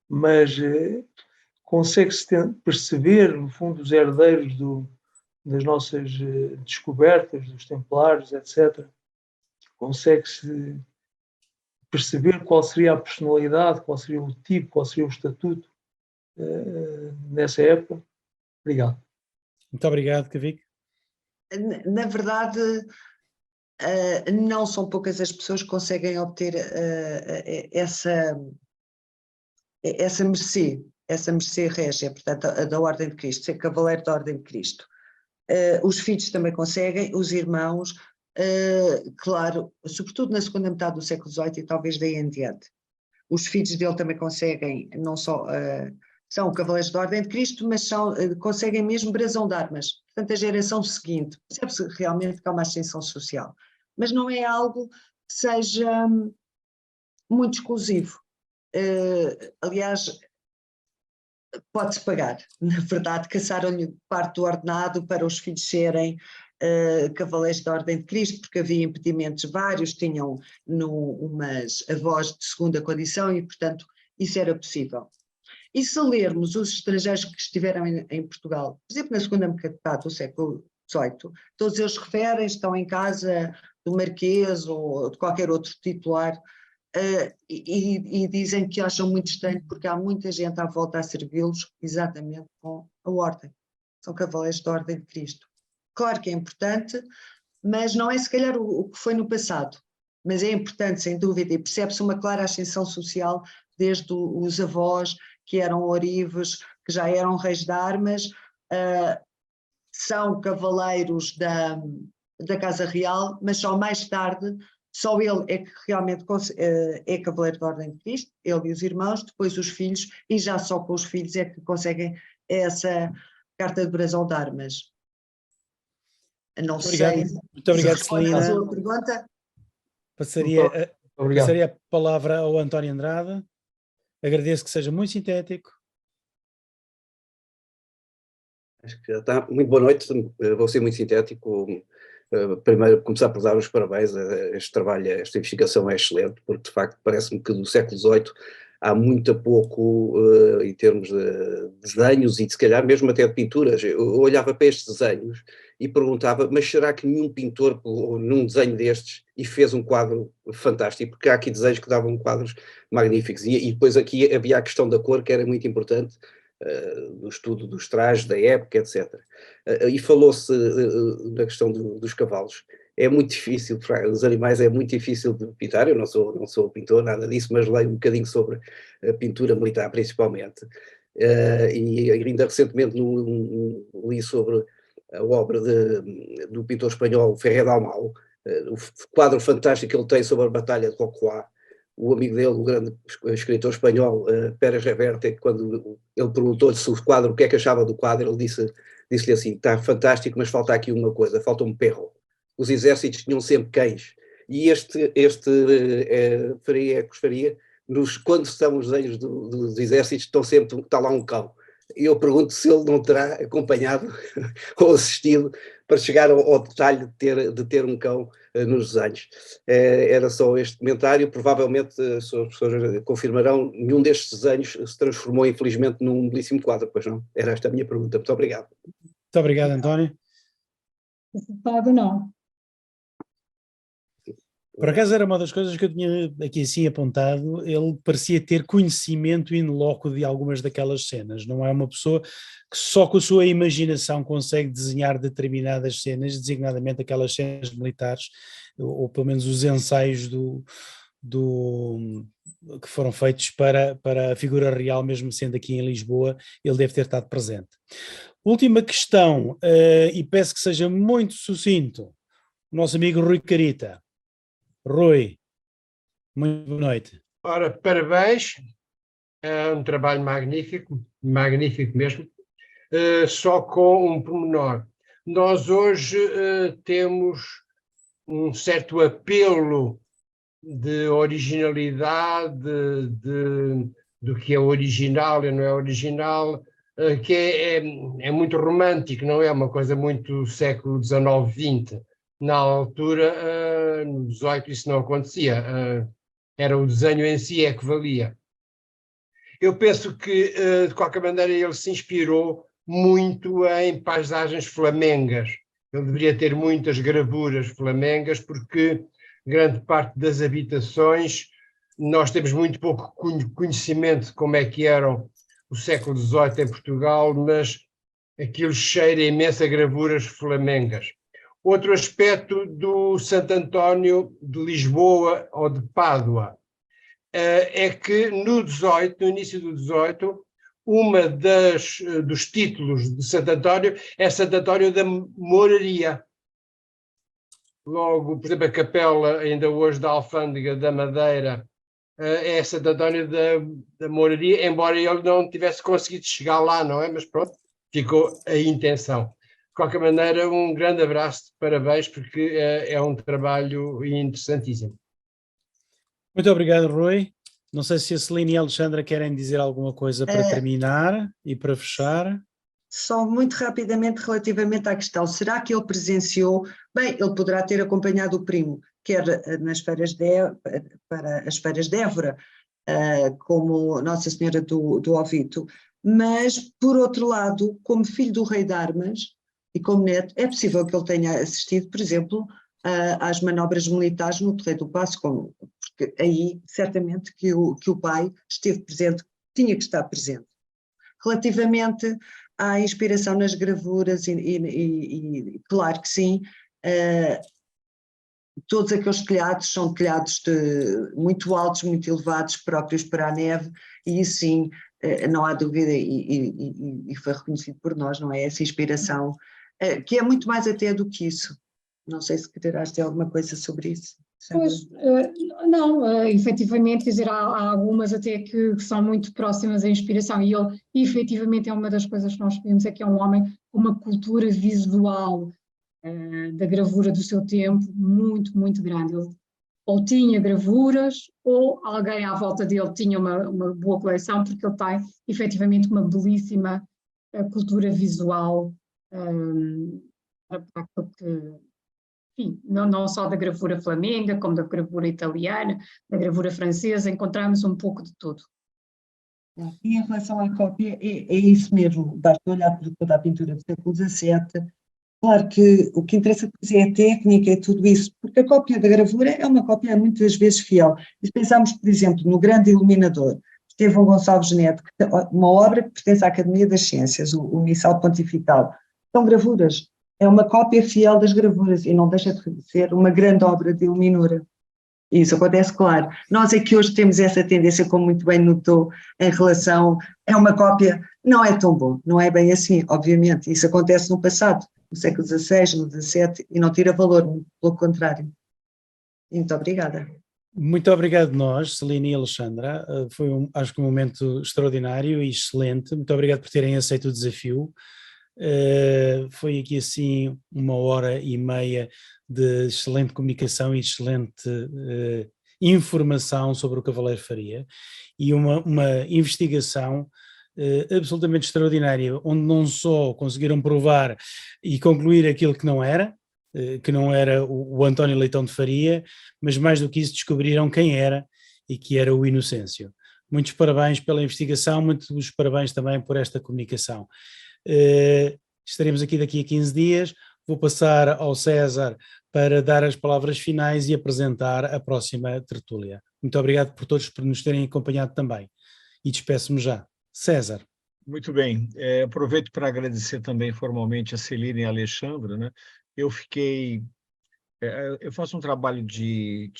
mas consegue-se perceber, no fundo, os herdeiros das nossas descobertas, dos templários, etc. Consegue-se perceber qual seria a personalidade, qual seria o tipo, qual seria o estatuto nessa época. Obrigado. Muito obrigado, Cavik. Na verdade, não são poucas as pessoas que conseguem obter essa mercê régia, portanto, a da Ordem de Cristo, ser cavaleiro da Ordem de Cristo. Os filhos também conseguem, os irmãos, claro, sobretudo na segunda metade do século XVIII e talvez daí em diante. Os filhos dele também conseguem, não só são cavaleiros da Ordem de Cristo, mas conseguem mesmo brasão de armas. Portanto, a geração seguinte, percebe-se realmente que há uma ascensão social. Mas não é algo que seja muito exclusivo. Aliás, pode-se pagar. Na verdade, caçaram-lhe parte do ordenado para os filhos serem cavaleiros da Ordem de Cristo, porque havia impedimentos vários, tinham umas avós de segunda condição e, portanto, isso era possível. E se lermos os estrangeiros que estiveram em Portugal, por exemplo, na segunda metade do século XVIII, todos eles referem, estão em casa do Marquês ou de qualquer outro titular, e dizem que acham muito estranho porque há muita gente à volta a servi-los exatamente com a ordem. São cavaleiros da Ordem de Cristo. Claro que é importante, mas não é se calhar o que foi no passado. Mas é importante, sem dúvida, e percebe-se uma clara ascensão social desde os avós, que eram ourives, que já eram reis de armas, são cavaleiros da Casa Real, mas só mais tarde, só ele é que realmente é cavaleiro da Ordem de Cristo, ele e os irmãos, depois os filhos, e já só com os filhos é que conseguem essa carta de brasão de armas. Não sei. Muito obrigado, Celina. Celina. A sua pergunta? Passaria a palavra ao António Andrade. Agradeço que seja muito sintético. Acho que já está. Muito boa noite, vou ser muito sintético. Primeiro, começar por dar os parabéns a este trabalho, esta investigação é excelente, porque de facto parece-me que do século XVIII há muito pouco em termos de desenhos e se calhar mesmo até de pinturas. Eu olhava para estes desenhos e perguntava, mas será que nenhum pintor pegou num desenho destes e fez um quadro fantástico? Porque há aqui desenhos que davam quadros magníficos e depois aqui havia a questão da cor que era muito importante, do estudo dos trajes da época, etc. E falou-se da questão dos cavalos. É muito difícil, os animais é muito difícil de pintar, eu não sou pintor, nada disso, mas leio um bocadinho sobre a pintura militar principalmente. E ainda recentemente li sobre a obra do pintor espanhol Ferrer Dalmau, o quadro fantástico que ele tem sobre a Batalha de Rocroi. O amigo dele, o grande escritor espanhol, Pérez Reverte, quando ele perguntou-lhe se o quadro, o que é que achava do quadro, ele disse-lhe assim, está fantástico, mas falta aqui uma coisa, falta um perro. Os exércitos tinham sempre cães. E Faria, quando estão os desenhos dos exércitos, está lá um cão. E eu pergunto se ele não terá acompanhado ou assistido para chegar ao detalhe de ter um cão nos desenhos. Era só este comentário, provavelmente, as pessoas confirmarão, nenhum destes desenhos se transformou, infelizmente, num belíssimo quadro, pois não? Era esta a minha pergunta. Muito obrigado. Muito obrigado, António. Não. Por acaso era uma das coisas que eu tinha aqui assim apontado, ele parecia ter conhecimento in loco de algumas daquelas cenas, não é uma pessoa que só com a sua imaginação consegue desenhar determinadas cenas, designadamente aquelas cenas militares, ou pelo menos os ensaios que foram feitos para a figura real, mesmo sendo aqui em Lisboa, ele deve ter estado presente. Última questão, e peço que seja muito sucinto, o nosso amigo Rui Carita. Rui, muito boa noite. Ora, parabéns, é um trabalho magnífico, magnífico mesmo, só com um pormenor. Nós hoje temos um certo apelo de originalidade, do que é original e não é original, que é muito romântico, não é uma coisa muito século XIX, XX. Na altura, no 18, isso não acontecia. Era o desenho em si é que valia. Eu penso que, de qualquer maneira, ele se inspirou muito em paisagens flamengas. Ele deveria ter muitas gravuras flamengas, porque grande parte das habitações nós temos muito pouco conhecimento de como é que eram o século XVIII em Portugal, mas aquilo cheira imenso a gravuras flamengas. Outro aspecto do Santo António de Lisboa ou de Pádua é que no início do XVIII, uma dos títulos de Santo António é Santo António da Moraria. Logo, por exemplo, a capela ainda hoje da Alfândega da Madeira é Santo António da Moraria, embora ele não tivesse conseguido chegar lá, não é? Mas pronto, ficou a intenção. De qualquer maneira, um grande abraço, parabéns, porque é um trabalho interessantíssimo. Muito obrigado, Rui. Não sei se a Celina e a Alexandra querem dizer alguma coisa para terminar e para fechar. Só muito rapidamente relativamente à questão, será que ele presenciou? Bem, ele poderá ter acompanhado o primo, quer nas feiras para as feiras de Évora, como Nossa Senhora do Ovito, mas, por outro lado, como filho do rei de Armas e como neto, é possível que ele tenha assistido, por exemplo, às manobras militares no Terreiro do Paço, porque aí certamente que o pai esteve presente, tinha que estar presente. Relativamente à inspiração nas gravuras, e claro que sim, todos aqueles telhados são telhados muito altos, muito elevados, próprios para a neve, e isso sim, não há dúvida, e foi reconhecido por nós, não é? Essa inspiração, que é muito mais até do que isso. Não sei se quererás ter alguma coisa sobre isso. Pois, não, efetivamente, quer dizer, há algumas até que são muito próximas à inspiração, e ele, efetivamente, é uma das coisas que nós vimos, é que é um homem com uma cultura visual da gravura do seu tempo muito, muito grande. Ele ou tinha gravuras, ou alguém à volta dele tinha uma boa coleção, porque ele tem, efetivamente, uma belíssima cultura visual para aquilo que... Enfim, não só da gravura flamenga, como da gravura italiana, da gravura francesa, encontramos um pouco de tudo. E em relação à cópia, é isso mesmo, basta olhar para toda a pintura do século XVII. Claro que o que interessa é a técnica, é tudo isso, porque a cópia da gravura é uma cópia muitas vezes fiel. E se pensarmos, por exemplo, no grande iluminador, Estevão Gonçalves Neto, uma obra que pertence à Academia das Ciências, o Missal Pontifical, são gravuras. É uma cópia fiel das gravuras e não deixa de ser uma grande obra de iluminura. Isso acontece, claro. Nós é que hoje temos essa tendência, como muito bem notou, em relação, é uma cópia, não é tão bom, não é bem assim, obviamente. Isso acontece no passado, no século XVI, no XVII, e não tira valor, pelo contrário. Muito obrigada. Muito obrigado nós, Celina e Alexandra. Foi, acho que um momento extraordinário e excelente. Muito obrigado por terem aceito o desafio. Foi aqui assim 1h30 de excelente comunicação e excelente informação sobre o Cavaleiro Faria e uma investigação absolutamente extraordinária, onde não só conseguiram provar e concluir aquilo que não era o António Leitão de Faria, mas mais do que isso descobriram quem era e que era o Inocêncio. Muitos parabéns pela investigação, muitos parabéns também por esta comunicação. Estaremos aqui daqui a 15 dias, vou passar ao César para dar as palavras finais e apresentar a próxima tertúlia. Muito obrigado por todos por nos terem acompanhado também e despeço-me já. César. Muito bem, aproveito para agradecer também formalmente a Celina e a Alexandra, né? Eu faço um trabalho de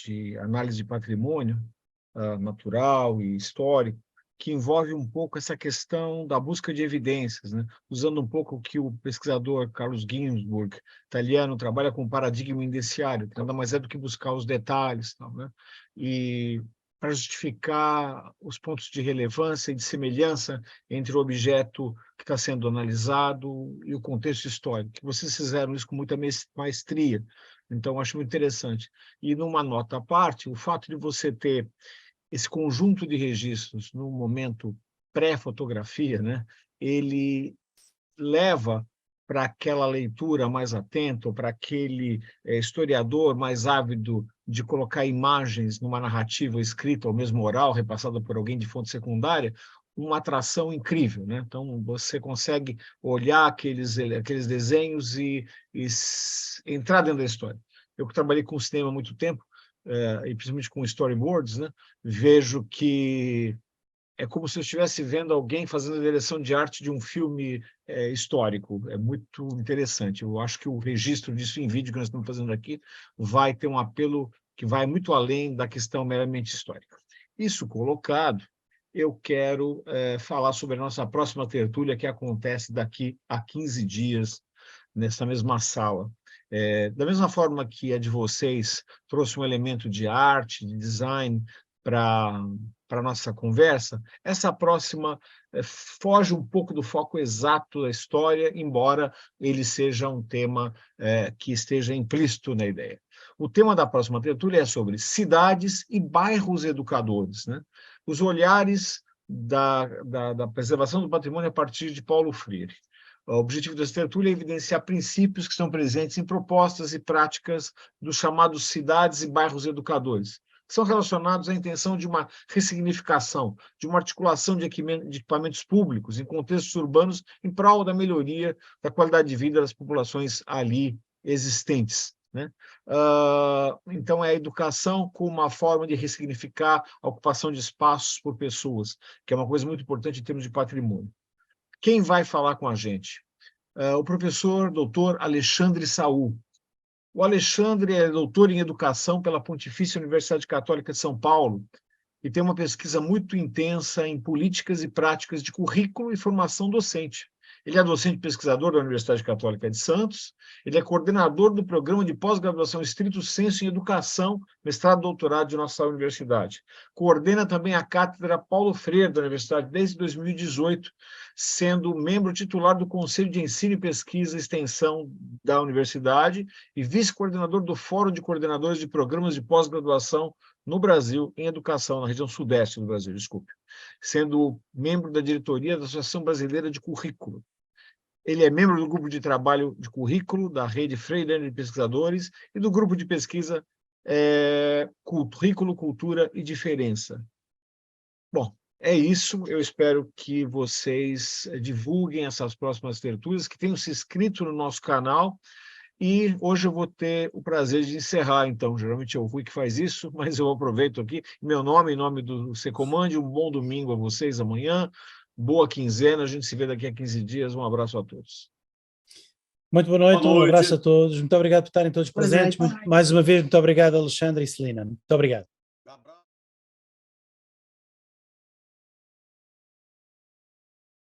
análise de patrimônio natural e histórico, que envolve um pouco essa questão da busca de evidências, né? Usando um pouco o que o pesquisador Carlos Ginzburg, italiano, trabalha com paradigma indiciário, que nada mais é do que buscar os detalhes, tal, né? E para justificar os pontos de relevância e de semelhança entre o objeto que está sendo analisado e o contexto histórico. Vocês fizeram isso com muita maestria, então acho muito interessante. E numa nota à parte, o fato de você ter esse conjunto de registros no momento pré-fotografia, né, ele leva para aquela leitura mais atenta, ou para aquele historiador mais ávido de colocar imagens numa narrativa escrita ou mesmo oral, repassada por alguém de fonte secundária, uma atração incrível, né? Então, você consegue olhar aqueles desenhos e entrar dentro da história. Eu que trabalhei com cinema há muito tempo, e principalmente com storyboards, né, vejo que é como se eu estivesse vendo alguém fazendo a direção de arte de um filme histórico. É muito interessante. Eu acho que o registro disso em vídeo que nós estamos fazendo aqui vai ter um apelo que vai muito além da questão meramente histórica. Isso colocado, eu quero falar sobre a nossa próxima tertúlia, que acontece daqui a 15 dias, nessa mesma sala. Da mesma forma que a de vocês trouxe um elemento de arte, de design para a nossa conversa, essa próxima foge um pouco do foco exato da história, embora ele seja um tema que esteja implícito na ideia. O tema da próxima tertúlia é sobre cidades e bairros educadores, né? Os olhares da preservação do patrimônio a partir de Paulo Freire. O objetivo dessa tertúlia é evidenciar princípios que estão presentes em propostas e práticas dos chamados cidades e bairros educadores, que são relacionados à intenção de uma ressignificação, de uma articulação de equipamentos públicos em contextos urbanos em prol da melhoria da qualidade de vida das populações ali existentes, né? Então, é a educação como uma forma de ressignificar a ocupação de espaços por pessoas, que é uma coisa muito importante em termos de patrimônio. Quem vai falar com a gente? O professor doutor Alexandre Saul. O Alexandre é doutor em educação pela Pontifícia Universidade Católica de São Paulo e tem uma pesquisa muito intensa em políticas e práticas de currículo e formação docente. Ele é docente pesquisador da Universidade Católica de Santos, ele é coordenador do programa de pós-graduação estrito sensu em educação, mestrado e doutorado de nossa universidade. Coordena também a cátedra Paulo Freire da universidade desde 2018, sendo membro titular do Conselho de Ensino e Pesquisa e Extensão da universidade e vice-coordenador do Fórum de Coordenadores de Programas de Pós-Graduação no Brasil, em educação, na região sudeste do Brasil, desculpe, sendo membro da diretoria da Associação Brasileira de Currículo. Ele é membro do grupo de trabalho de currículo da Rede Freire de Pesquisadores e do grupo de pesquisa Currículo, Cultura e Diferença. Bom, é isso. Eu espero que vocês divulguem essas próximas tertúlias, que tenham se inscrito no nosso canal. E hoje eu vou ter o prazer de encerrar, então. Geralmente é o Rui que faz isso, mas eu aproveito aqui. Em nome do Secomande, um bom domingo a vocês amanhã. Boa quinzena, a gente se vê daqui a 15 dias. Um abraço a todos. Muito boa noite, um abraço a todos. Muito obrigado por estarem todos presentes. Mais uma vez, muito obrigado, Alexandre e Celina. Muito obrigado.